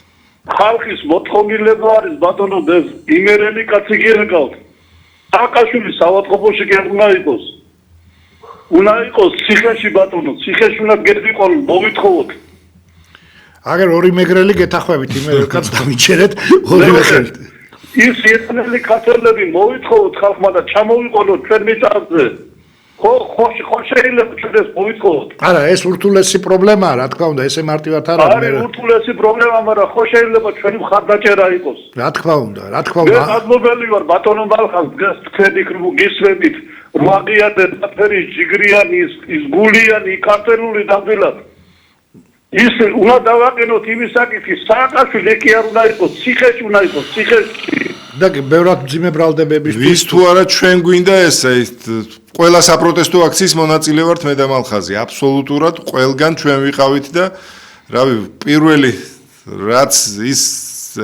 ხალხის მოთხოვნილება არის ბატონო ეს იმერელი კაცი გიერგავთ აკაშვილი საავადმყოფოში კი უნდა იყოს ციხეში ბატონო ციხეში უნდა გერდიყონ მოვითხოვოთ
აგერ ორი მეგრელი გეთახვევით იმერელ კაცს დამიჩერეთ ორივე ხელით
ის ერთნელი ქართველები მოვითხოვოთ ხალხმა და ჩამოვიყოლოთ ჩვენ მიწაზე ხო შეიძლება ჩვენ ეს მოვითხოვოთ
არა ეს ურთულესი პრობლემაა რა თქმა უნდა ესე მარტივად არ
არის ურთულესი პრობლემა მაგრამ ხო შეიძლება ჩვენი მხარდაჭერა იყოს
რა თქმა უნდა
მე ადმობელი ვარ ბატონო მალხას თქვენი გისვებით მაგიადე დაფერი ჯიგრიანი ის გულიანი ქართველული დამბილად ის უნდა დავაყენოთ იმის საკითხი სააკაშვილი კი არ უნდა იყოს ციხეში უნდა იყოს ციხეში
და ბევრად მძიმე ბრალდებების
ვის თუ არა ჩვენ გვინდა ეს ყველა საპროტესტო აქციის მონაწილე ვართ მე და მალხაზი აბსოლუტურად ყველგან ჩვენ ვიყავით და რავი პირველი რაც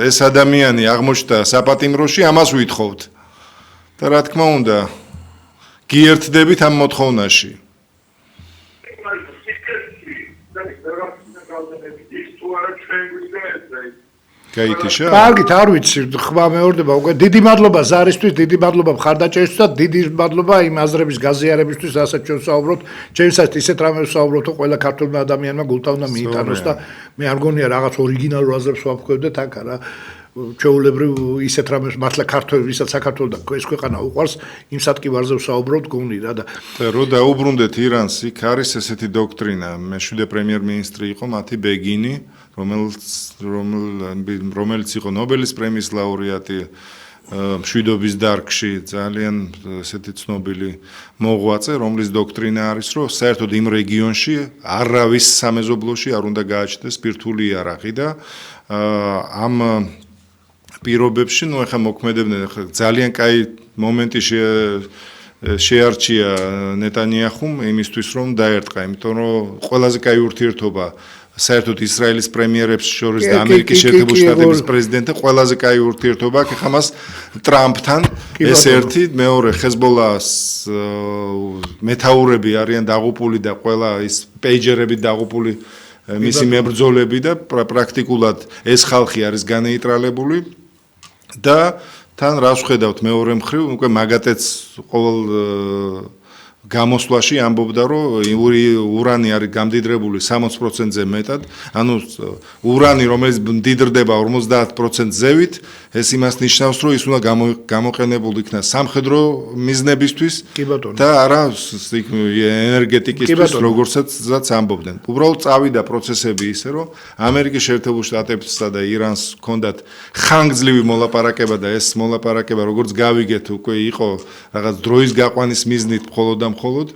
ეს ადამიანი აღმოჩნდა საპატიმროში ამას ვითხოვთ და რა თქმა უნდა გიერთდებით ამ მოთხოვნაში გაითიშა?
კარგით, არ ვიცი, ხმა მეორდება უკვე. დიდი მადლობა ზარისთვის, დიდი მადლობა მხარდაჭერისთვის და დიდი მადლობა იმ აზრების გაზიარებისთვის, რასაც ჩვენ ვსაუბრობთ. ჩემსაც ისეთ რამებს ვსაუბრობთ, რომ ყველა ქართველმა ადამიანმა გულთან უნდა მიიტანოს და მე არ გონია რაღაც ორიგინალურ აზრებს ვაფქვევდეთ აქ რა. ჩვეულებრივ ისეთ რამებს მართლა ქართველ, ვისაც საქართველოს და ეს ქვეყანა უყვარს, იმ სატკივარზე ვსაუბრობთ გონი რა და
რო დაუბრუნდეთ ირანს, იქ არის ესეთი დოქტრინა, მეშვიდე პრემიერ-მინისტრი იყო მათი ბეგინი, რომელიც იყო ნობელის პრემიის ლაურეატი მშვიდობის დარგში, ძალიან ესეთი ცნობილი მოღვაწე, რომლის დოქტრინა არის, რომ საერთოდ იმ რეგიონში არავის სამეზობლოში არ უნდა გააჩნდეს სპირტული იარაღი და ამ პირობებში, ნუ ახლა მოქმედებდნენ, ძალიან კაი მომენტი შეარჩია ნეტანიაჰუმ იმისთვის, რომ დაერტყა, იმიტომ რომ ყველაზე კაი ურთიერთობა საერთოდ ისრაელის პრემიერებს შორის და ამერიკის შეერთებული შტატების პრეზიდენტთან ყველაზე კაი ურთიერთობა აქვს ახლა მას ტრამპთან. ეს ერთი, მეორე ჰეზბოლას მეთაურები არიან დაღუპული და ყველა ის პეიჯერები დაღუპული მისი მებრძოლები და პრაქტიკულად ეს ხალხი არის განეიტრალებული და თან რას ვხედავთ მეორე მხრივ უკვე მაგათაც ყოველ გამოსვლაში ამბობდა, რომ ურანი არის გამდიდრებული 60%-ზე მეტად, ანუ ურანი, რომელიც მდიდრდება 50% ზევით, ეს იმას ნიშნავს, რომ ის უნდა გამოყენებულ იქნა სამხედრო მიზნებისთვის და არა ენერგეტიკისთვის, როგორცაც ამბობდნენ. უბრალოდ წავიდა პროცესები ისე, რომ ამერიკის შეერთებულ შტატებსა და ირანს ჰქონდათ ხანგრძლივი მოლაპარაკება და ეს მოლაპარაკება, როგორც გავიგეთ, უკვე იყო რაღაც დროის გაყვანის მიზნით მხოლოდ და მხოლოდ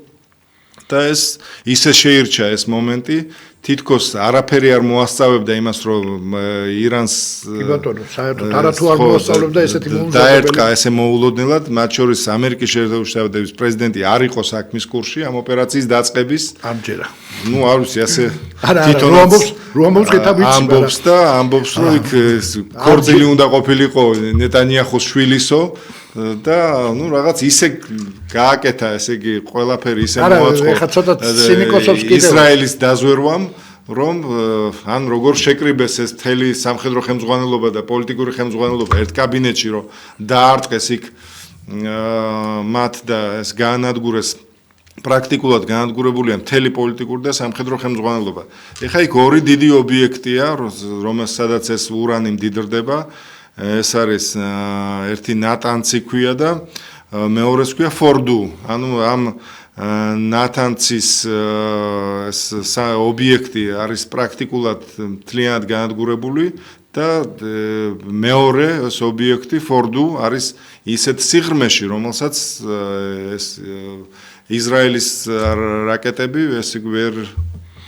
და ეს ისე შეირჩა ეს მომენტი, თითქოს არაფერი არ მოასწავებდა იმას, რომ ირანს
კი ბატონო, საერთოდ არათუ არ მოასწავლებდა ესეთი მომზადებები.
დაერტყა ესე მოულოდნელად, მათ შორის ამერიკის შეერთებული შტატების პრეზიდენტი არ იყო საქმის კურსში ამ ოპერაციის დაწყების.
ამჯერა.
ნუ არ ვიცი, ასე
თვითონ ამბობს კეთაბიცი
ამბობს, რომ იქ ქორწილი უნდა ყოფილიყო ნეტანიაჰუს შვილისო და ნუ რაღაც ისე გააკეთა, ესე იგი ყველაფერი ისე მოაწყო.
ეხლა ცოტა ცინიკოსობს კიდევ
ისრაელის დაზვერვამ, რომ ან როგორ შეკრიბეს ეს მთელი სამხედრო ხელმძღვანელობა და პოლიტიკური ხელმძღვანელობა ერთ კაბინეტში, რომ დაარტყეს იქ მათ და ეს გაანადგურეს პრაქტიკულად გაანადგურებულია მთელი პოლიტიკური და სამხედრო ხელმძღვანელობა. ეხლა იქ ორი დიდი ობიექტია, რომელსაც ეს ურანი მდიდრდება. ეს არის ერთი ნატანცი ქვია და მეორეს ქვია ფორდუ. ანუ ამ ნატანცის ეს ობიექტი არის პრაქტიკულად მთლიანად გაანადგურებული და მეორე ეს ობიექტი ფორდუ არის ისეთ სიღრმეში, რომელსაც ეს ისრაელის რაკეტები ესე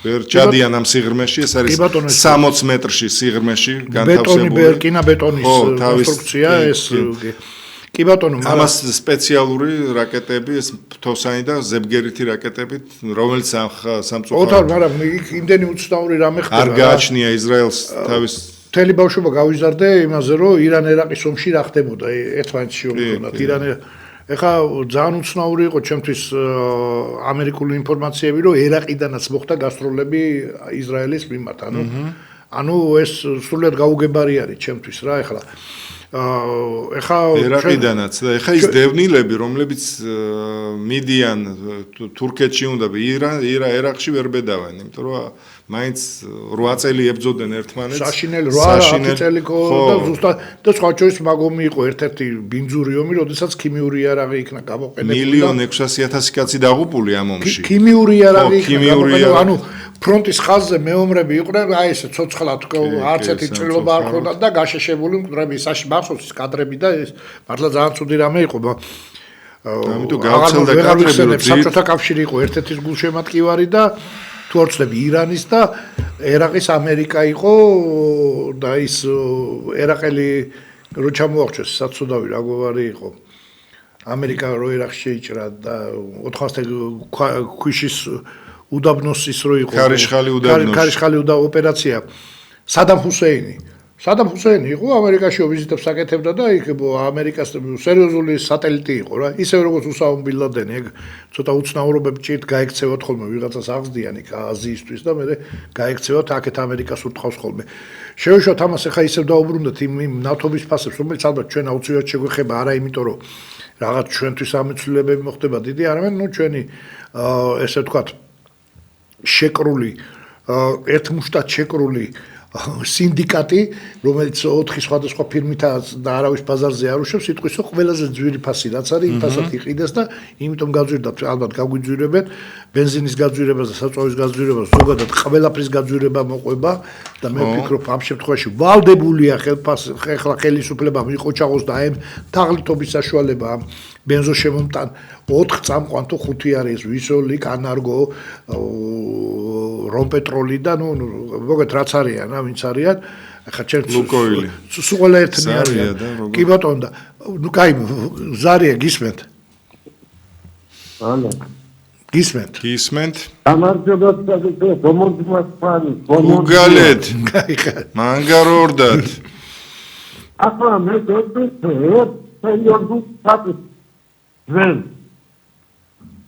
ვერ ჩადიან ამ სიღრმეში, ეს არის 60 მეტრში სიღრმეში განთავსებული.
ბეტონის კონსტრუქცია ეს კი ბატონო,
ამას სპეციალური რაკეტები, ეს ფთოსანი და ზებგერითი რაკეტები, რომელიც სამწუხაროდ
ოთარ, მაგრამ იქ იმდენი უცნაური რამე ხდება.
არ გააჩნია ისრაელს თავის
მთელი ბავშვობა გავიზარდე იმაზე, რომ ირან-ერაყის ომში რა ხდებოდა ერთმანეთში ომქონდათ. ეხლა ძალიან უცნაური იყო ჩემთვის ამერიკული ინფორმაციები, რომ ერაყიდანაც მოხდა გასტროლები ისრაელის მიმართ. ანუ ეს სრულიად გაუგებარი არის ჩემთვის რა ეხლა. ეხლა
ერაყიდანაც და ეხლა ის დევნილები, რომლებიც მიდიან თურქეთში უნდა ერაყში ვერ ბედავენ, იმიტომ რომ მაინც 8 წელი ებრძოდნენ ერთმანეთს.
საშინელი 8 წელი და ზუსტად და სხვა შორის მაგომი იყო ერთ-ერთი ბინძური ომი, როდესაც ქიმიური იარაღი იქნა გამოყენებული.
1.600.000 კაცი დაღუპული ამ ომში.
ქიმიური იარაღი იქნა გამოყენებული, ანუ ფრონტის ხაზზე მეომრები იყვნენ, აი ესე ცოცხლად არც ერთი ჭრილობა არ ჰქონდათ და გაშეშებული მკვდრები, მახსოვს კადრები და ეს მართლა ძალიან ცუდი რამე იყო.
ამიტომ გავრცელდა კადრები, რომ
საბჭოთა კავშირი იყო ერთ-ერთი გულშემატკივარი და თუ არ ვცდები ირანის და ერაყის ამერიკა იყო და ის ერაყელი რო ჩამოაღწევს საცუდავი რაგვარი იყო. ამერიკა რო ერაყში შეიჭრა და 400 ქვიშის უდაბნოსის რო იყო ქარიშხალი ოპერაცია სადამ ჰუსეინი იყო ამერიკაში ვიზიტებს აკეთებდა და იქ ამერიკას სერიოზული სატელიტი იყო რა ისე როგორც უსამო ბინ ლადენი ეგ ცოტა უცნაურობები ჭირთ გაიქცევათ ხოლმე ვიღაცას აღზდიან იქ აზიისთვის და მე გაიქცევათ აქეთ ამერიკას უთხოვს ხოლმე შევეშოთ ამას ახლა ისევ დაუბრუნდეთ იმ ნავთობის ფასებს რომელიც ალბათ ჩვენ აუცილებლად შეგვეხება არა იმიტომ რომ რაღაც ჩვენთვის ამოცვლილებები მოხდება დიდი არამედ ნუ ჩვენი ესე ვთქვათ შეკრული ერთმუშტად შეკრული სინდიკატი რომელიც 4 სხვადასხვა ფირმითაა და არავის ბაზარზე არ უშვებს სიტყვისო ყველაზე ძვირი ფასი რაც არის იმ ფასად იყიდეს და იმიტომ გაძვირდათ ალბათ გაგვიძვირებენ ბენზინის გაძვირებას და საწვავის გაძვირებას ზოგადად ყველაფრის გაძვირება მოყვება და მე ვფიქრობ ამ შემთხვევაში ვალდებულია ხეხლა ხელისუფლებამ იყოჩაღოს და აი თაღლითობის საშუალება ბენზოშემომტან 4 წამყვან თუ 5 არის ვისოლი კანარგო რომპეტროლი და ნუ მოგეთ რაც არიან რა ვინც არიან ახლა ჩვენ
ლუკოილი
სულ ერთნი არიან კი ბატონო და ნუ კაი ზარია გისმენთ
ალა
გისმენთ
გამარჯობა გომონდმასფანი
უგალეთ მანგარორდად
ახლა მე დოდეთ სერიოზულ სტატუსს wen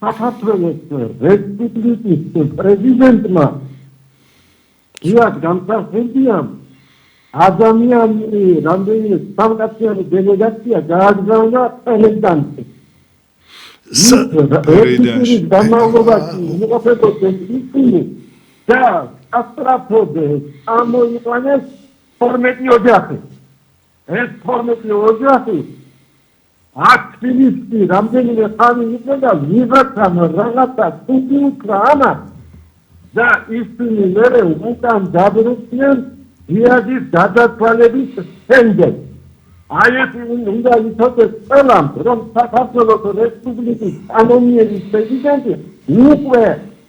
საქართველოს რესპუბლიკის პრეზიდენტმა იათ გამსახურდია ადამიანი რამდენი სამკაციანი დელეგაცია გააგზავნა პელედანში ერთი განმავლობაში იმყოფებოდნენ ისინი და ასტრაფოდეს ამოიყვანეს 12 ოჯახი. ეს 12 ოჯახი აქტივისტი რამდენიმე ხანი იყვნენ და ვიღაცამ რაღაცა თუკი უთხრა ამას და ისინი მერე უკან დაბრუნდნენ დიადის გადათვალების შემდეგ. აი ეს უნდა ითხოვდეს ყველამ, რომ საქართველოს რესპუბლიკის კანონიერი პრეზიდენტი უკვე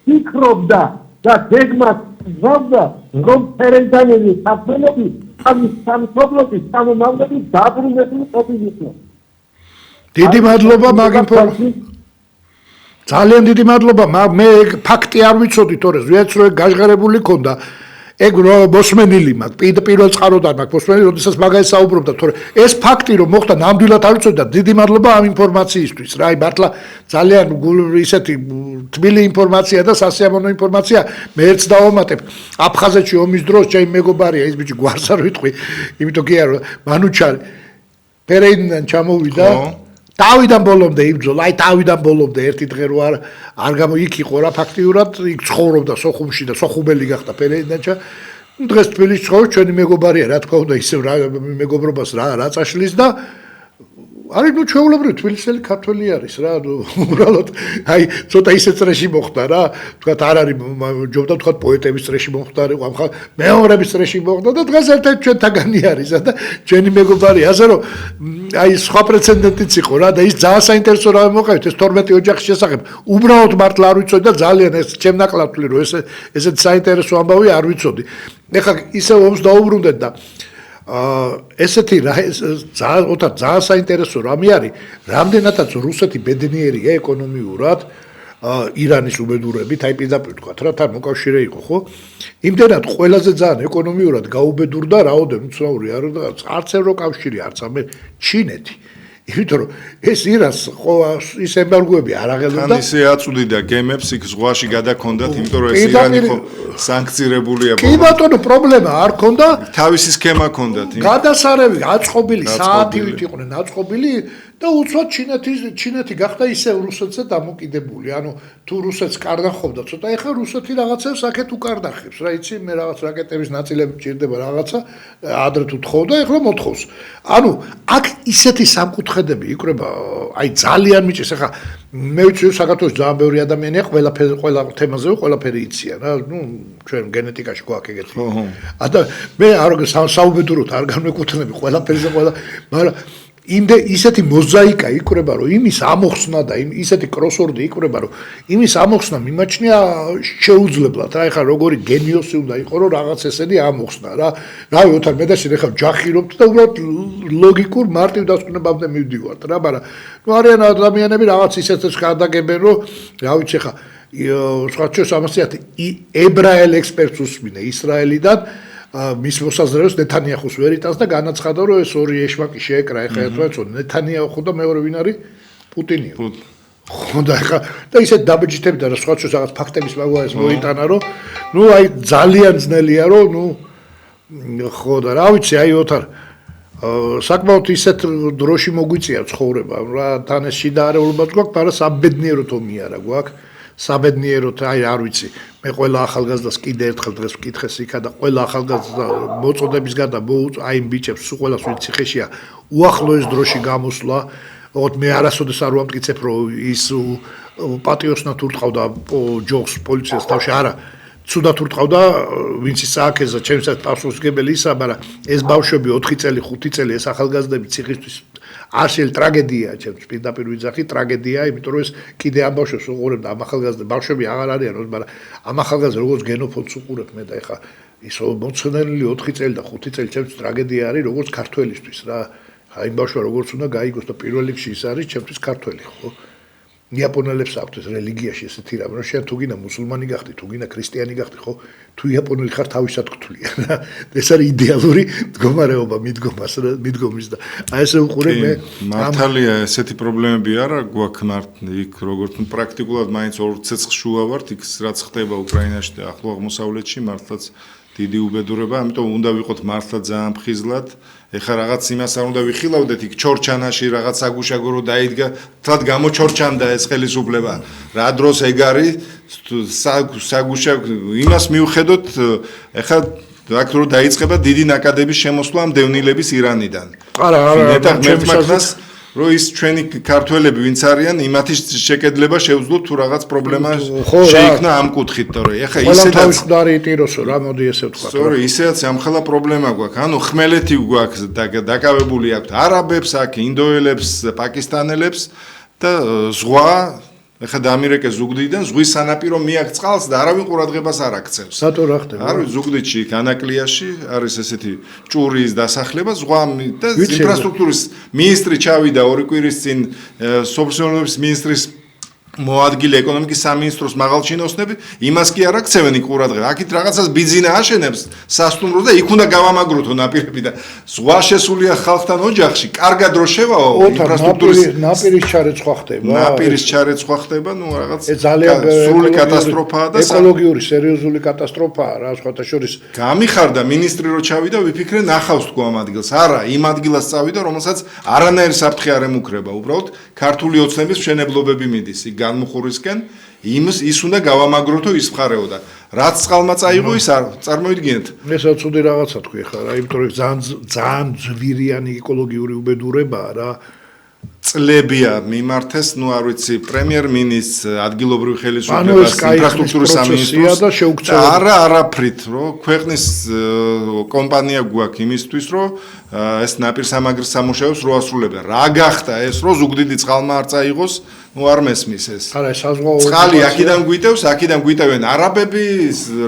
ფიქრობდა და გეგმას გზავდა, რომ ფერენდანელი საქართველოს ამის სამშობლოში სამომავლობის დაბრუნებული ყოფილიყო.
დიდი მადლობა მაგ ინფორმაციას. ძალიან დიდი მადლობა. მე ფაქტი არ ვიცოდი, თორე ზვიაც რო გაჟღერებული ქონდა. ეგ მოსმენილი მაქვს, პირველ წყაროდან მაქვს მოსმენილი, როდესაც მაგას საუბრობდა, თორე ეს ფაქტი რომ მოხდა ნამდვილად არ ვიცოდი და დიდი მადლობა ამ ინფორმაციისთვის. რა, მართლა ძალიან ისეთი თბილი ინფორმაცია და სასიამოვნო ინფორმაცია. მე ერთს დავამატებ. აფხაზეთში ომის დროს ჩემი მეგობარია, ის ბიჭი გვარს არ ვიტყვი, იმიტომ კი არა, მანუჩარი პერეინიდან ჩამოვიდა. თავიდან ბოლომდე იბრძოლა, აი თავიდან ბოლომდე ერთი დღე რო არ იქ იყო რა ფაქტიურად, იქ ცხოვრობდა სოხუმში და სოხუმელი გახდა პერეინდანჩა. დღეს თბილისში ცხოვრობს ჩვენი მეგობარია, რა თქმა უნდა, ისევ რა მეგობრობას რა წაშლის და არის ნუ ჩვეულებრივ თბილისელი ქართველი არის რა, უბრალოდ აი ცოტა ისე წრეში მოხდა რა, თქვათ არ არის ჯობდა თქვათ პოეტების წრეში მოხდა, ამხა მეომრების წრეში მოხდა და დღეს ერთ-ერთი ჩვენთაგანი არის და ჩვენი მეგობარი, ასე რომ აი სხვა პრეცედენტიც იყო რა და ის ძალიან საინტერესო რამე მოყევით ეს 12 ოჯახის შესახებ. უბრალოდ მართლა არ ვიცოდი და ძალიან ეს ჩემ ნაკლად ვთვლი რომ ესეთ საინტერესო ამბავი არ ვიცოდი. ეხლა ისე ომს დაუბრუნდეთ და ესეთი ძალიან საინტერესო რამე არის, რამდენადაც რუსეთი ბედნიერია ეკონომიურად ირანის უბედურებით, აი პირდაპირ თქვათ რა, თან მოკავშირე იყო, ხო? იმდენად ყველაზე ძალიან ეკონომიურად გაუბედურდა, რაოდენ უცნაური არ და არც ევროკავშირი, არც ჩინეთი. იმიტომ რომ ეს ირანს ის ემბარგოები არ აღელვდა.
თან ისე აწვდიდა გემებს იქ ზღვაში გადაქონდათ, იმიტომ რომ ეს ირანი ხო სანქცირებულია.
კი ბატონო, პრობლემა არ ქონდა.
თავისი სქემა ქონდათ.
გადასარევი, აწყობილი, საათივით იყვნენ აწყობილი და უცბად ჩინეთი გახდა ისევ რუსეთზე დამოკიდებული. ანუ თუ რუსეთს კარდახობდა ცოტა, ეხლა რუსეთი რაღაცებს აქეთ უკარდახებს, რა იცი, მე რაღაც რაკეტების ნაწილები მჭირდება რაღაცა, ადრე თუ თხოვდა, ეხლა მოთხოვს. ანუ აქ ისეთი სამკუთხედები იკვრება, აი ძალიან მიჭირს, ეხლა მე ვიცი საქართველოს ძალიან ბევრი ადამიანია, ყველა თემაზე ყველაფერი იციან, რა, ნუ ჩვენ გენეტიკაში გვაქვს ეგეთი. და მე არ საუბედუროთ არ განვეკუთვნები ყველაფერზე მაგრამ ისეთი მოზაიკა იკვრება, რომ იმის ამოხსნა და ისეთი კროსვორდი იკვრება, რომ იმის ამოხსნა მიმაჩნია შეუძლებლად. რა ეხლა როგორი გენიოსი უნდა იყო, რომ რაღაც ესენი ამოხსნა რა. რავი, ოთარ მე და შენ ეხლა ჯახირობთ და უბრალოდ ლოგიკურ მარტივ დასკვნებამდე მივდივართ რა, მაგრამ ნუ არიან ადამიანები რაღაც ისეთებს გადაგებენ, რომ რა ვიცი ეხლა სხვა ჩვენს ამასიათი ებრაელ ექსპერტს უსმინე ისრაელიდან მის მოსაზრებას ნეთანიაჰუს ვერ იტანს და განაცხადა რომ ეს ორი ეშმაკი შეეკრა ეხლა ერთმანეთს ნეთანიაჰუ და მეორე ვინ არის პუტინი ხო და ეხლა და ისეთ დაბეჭდები და სხვა ჩვენს რაღაც ფაქტების მაგას მოიტანა რომ ნუ აი ძალიან ძნელია რომ ნუ ხო და რა ვიცი აი ოთარ საკმაოდ ისეთ დროში მოგვიწია ცხოვრება რა თან ეს შიდა არეულობაც გვაქვს მაგრამ საბედნიეროდ ომი არა გვაქვს საბედნიეროდ აი არ ვიცი მე ყველა ახალგაზრდას კიდე ერთხელ დღეს ვკითხეს იქა და ყველა ახალგაზრდა მოწოდების გარდა აი იმ ბიჭებს სულ ყველას ვინც ციხეშია უახლოეს დროში გამოსვლა ოღონდ მე არასოდეს არ ვამტკიცებ რომ ის პატიოსნად ურტყავდა ჯოხს პოლიციას თავში არა ცუდად ურტყავდა ვინც ის სააქეზა ჩემსაც პასუხისმგებელი ისა მაგრამ ეს ბავშვები 4 წელი 5 წელი ეს ახალგაზრდები ციხისთვის არშელ ტრაგედია ჩემს პირდაპირ ვიძახი ტრაგედია იმიტომ რომ ეს კიდე ამ ბავშვებს უყურებდა ამ ახალგაზრდა ბავშვები აღარ არიან მაგრამ ამ ახალგაზრდა როგორც გენოფონდს უყურებ მე და ეხა ის მოწნელი 4 წელი და 5 წელი ჩემს ტრაგედია არის როგორც ქართველისთვის რა აი ბავშვი როგორც უნდა გაიგოს და პირველ რიგში ის არის ჩემთვის ქართველი ხო იაპონელებს აქვთ ეს რელიგიაში ესეთი რამე რომ შენ თუ გინდა მუსულმანი გახდი თუ გინდა ქრისტიანი გახდი ხო თუ იაპონელი ხარ თავისად გთვლიან რა ეს არის იდეალური მდგომარეობა მიდგომის და აი ესე უყურე მე
მართალია ესეთი პრობლემები არა გვაქვს იქ როგორც პრაქტიკულად მაინც ორ ცეცხლ შუა ვართ იქ რაც ხდება უკრაინაში და ახლო აღმოსავლეთში მართლაც დიდი უბედურება, ამიტომ უნდა ვიყოთ მართლა ძალიან ფხიზლად. ეხლა რაღაც იმას არ უნდა ვიხილავდეთ იქ ჩორჩანაში რაღაც საგუშაგო რო დაიდგა, თლად გამოჩორჩანდა ეს ხელისუფლება. რა დროს ეგ არის საგუშაგო იმას მივხედოთ, ეხლა აქ რო დაიწყება დიდი ნაკადების შემოსვლა მდევნილების ირანიდან.
არა,
ჩემს რომ ის ჩვენი ქართველები ვინც არიან, იმათი შეკედლება შეუძლოთ თუ რაღაც პრობლემა შეიქმნა ამ კუთხით, თორე ეხა ისედაც
თავისუფლად იტიროსო რა, მოდი ესე ვთქვა.
სწორი, ისედაც ამხელა პრობლემა გვაქვს. ანუ ხმელეთი გვაქვს დაკავებული აქვთ არაბებს, აქ ინდოელებს, პაკისტანელებს და ზღვა ეხა დამირეკე ზუგდიდიდან ზღვის სანაპირო მიაქ წყალს და არავინ ყურადღებას არ აქცევს.
რატო რა ხდება?
არის ზუგდიდში, ანაკლიაში არის ესეთი ჭურის დასახლება, ზღვა და ინფრასტრუქტურის მინისტრი ჩავიდა 2 კვირის წინ სოფლის მინისტრის მოადგილე ეკონომიკის სამინისტროს მაღალჩინოსნები, იმას კი არ აქცევენ იქ ყურადღება. აქით რაღაცას ბიძინა აშენებს სასტუმროს და იქ უნდა გავამაგროთო ნაპირები და ზღვა შესულია ხალხთან ოჯახში. კარგად რო შევაო ინფრასტრუქტურის
ნაპირის ჩარეცხვა ხდება.
ნაპირის ჩარეცხვა ხდება, ნუ რაღაც
ძალიან
სრული კატასტროფაა და
ეკოლოგიური სერიოზული კატასტროფაა რა, სხვათა შორის.
გამიხარდა მინისტრი რო ჩავიდა, ვიფიქრე ნახავს თქო ამ ადგილს. არა, იმ ადგილას წავიდა, რომელსაც არანაირი საფრთხე არ ემუქრება. უბრალოდ ქართული ოცნების მშენებლობები მიდის. განმუხურისკენ ის უნდა გავამაგროთო ის მხარეო და რაც წყალმა წაიღო ის არ წარმოიდგინეთ.
ესა ცუდი რაღაცა თქვი ხა რა, იმიტომ რომ ძალიან ძვირიანი ეკოლოგიური უბედურებაა რა.
წლებია მიმართეს, ნუ არ ვიცი, პრემიერ-მინისტრს, ადგილობრივ ხელისუფლებას, ინფრასტრუქტურის სამინისტროს და შეუქცევა. არაფრით, რომ ქვეყნის კომპანია გვაქვს იმისთვის, რომ ეს ნაპირსამაგრის სამუშაოებს რო ასრულებენ. რა გახდა ეს, რომ ზუგდიდი წყალმა არ წაიღოს, ნუ არ მესმის ეს.
არა, საზღვაო
წყალი აქიდან გვიტევს, აქიდან გვიტევენ არაბები,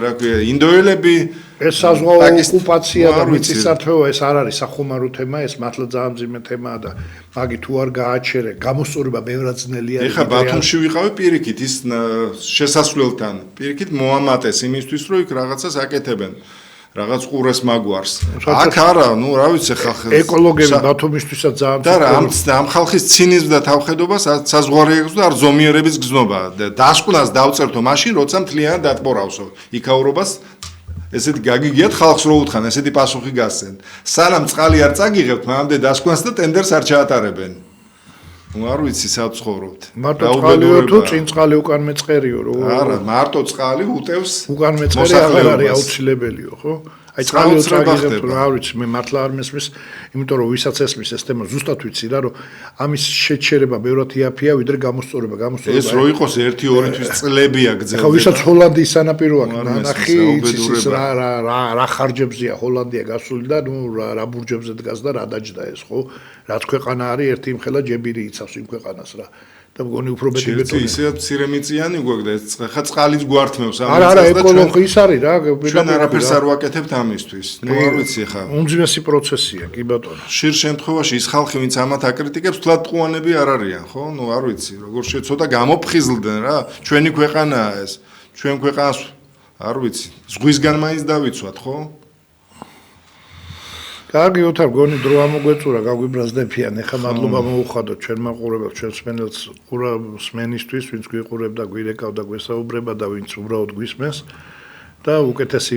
რა ქვია, ინდოელები.
ეს საზღვაო ოკუპაცია და მიწისწართვევა ეს არ არის სახუმარო თემა, ეს მართლა ძალიან მძიმე თემაა და მაგი თუ არ გააჩერე, გამოსწორება ბევრად ძნელია.
ეხა ბათუმში ვიყავი პირიქით ის შესასვლელთან. პირიქით მოამატეს იმისთვის, რომ იქ რაღაცას აკეთებენ. რაღაც ყურეს მაგვარს. აქ არა, ნუ რა ვიცი ხალხი.
ეკოლოგები ბათუმისთვისაც ძალიან
და ამ ხალხის ცინიზმს და თავხედობას საზღვარი აქვს და არ ზომიერების გზნობა. დასკვნას დავწერთო მაშინ, როცა მთლიანად დატბორავსო. იქაურობას ესეთი გაგიგიათ ხალხს რო უთხრან, ესეთი პასუხი გასცენ. სანამ წყალი არ წაგიღებთ, მანამდე დასკვნას და ტენდერს არ ჩაატარებენ. ნუ არ ვიცი სად ცხოვრობთ.
მარტო წყალიო თუ წინ წყალი უკან მეწყერიო რო?
არა, მარტო წყალი უტევს
უკან მეწყერი აღარ არის აუცილებელიო, ხო? აი წყალი წაგიღებთ, რა ვიცი, მე მართლა არ მესმის, იმიტომ რომ ვისაც ესმის ეს თემა, ზუსტად ვიცი რა, რომ ამის შეჩერება ბევრად იაფია, ვიდრე გამოსწორება.
ეს რო იყოს 1-2 თვის წლებია გძელდება.
ხო, ვისაც ჰოლანდიის სანაპირო აქვს, ნახი, იცის რა ხარჯებზია ჰოლანდია გასული და ნუ რა ბურჯებზე დგას და რა დაჯდა ეს, ხო? რაც ქვეყანა არის, ერთი იმხელა ჯებირი იცავს იმ ქვეყანას რა. და მგონი უფრო მეტი ბეტონი.
ისედაც მცირემიწიანი გვაქვს და ხა წყალიც გვართმევს ამას.
არა, ეკოლოგი ის არის რა,
ჩვენ არაფერს არ ვაკეთებთ ამისთვის. ნუ არ ვიცი ხა.
უმძიმესი პროცესია, კი ბატონო.
ხშირ შემთხვევაში ის ხალხი, ვინც ამათ აკრიტიკებს, თლად ტყუანები არ არიან, ხო? ნუ არ ვიცი, როგორ შეცოდა გამოფხიზლდნენ რა. ჩვენი ქვეყანაა ეს. ჩვენ ქვეყანას არ ვიცი, ზღვისგან მაინც დავიცვათ, ხო? კარგი,
ოთარ, გონი დრო ამოგვეწურა, გაგვიბრაზდებიან. ეხლა მადლობა მოუხადოთ ჩვენ მაყურებელს, ჩვენ სმენელს, სმენისთვის, ვინც გვიყურებდა, გვირეკავდა, გვესაუბრება და ვინც უბრალოდ გვისმენს. და უკეთესი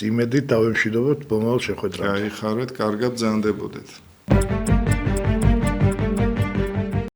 იმედით დავემშვიდობოთ მომავალ შეხვედრამდე.
გაიხარეთ, კარგად ბრძანდებოდეთ.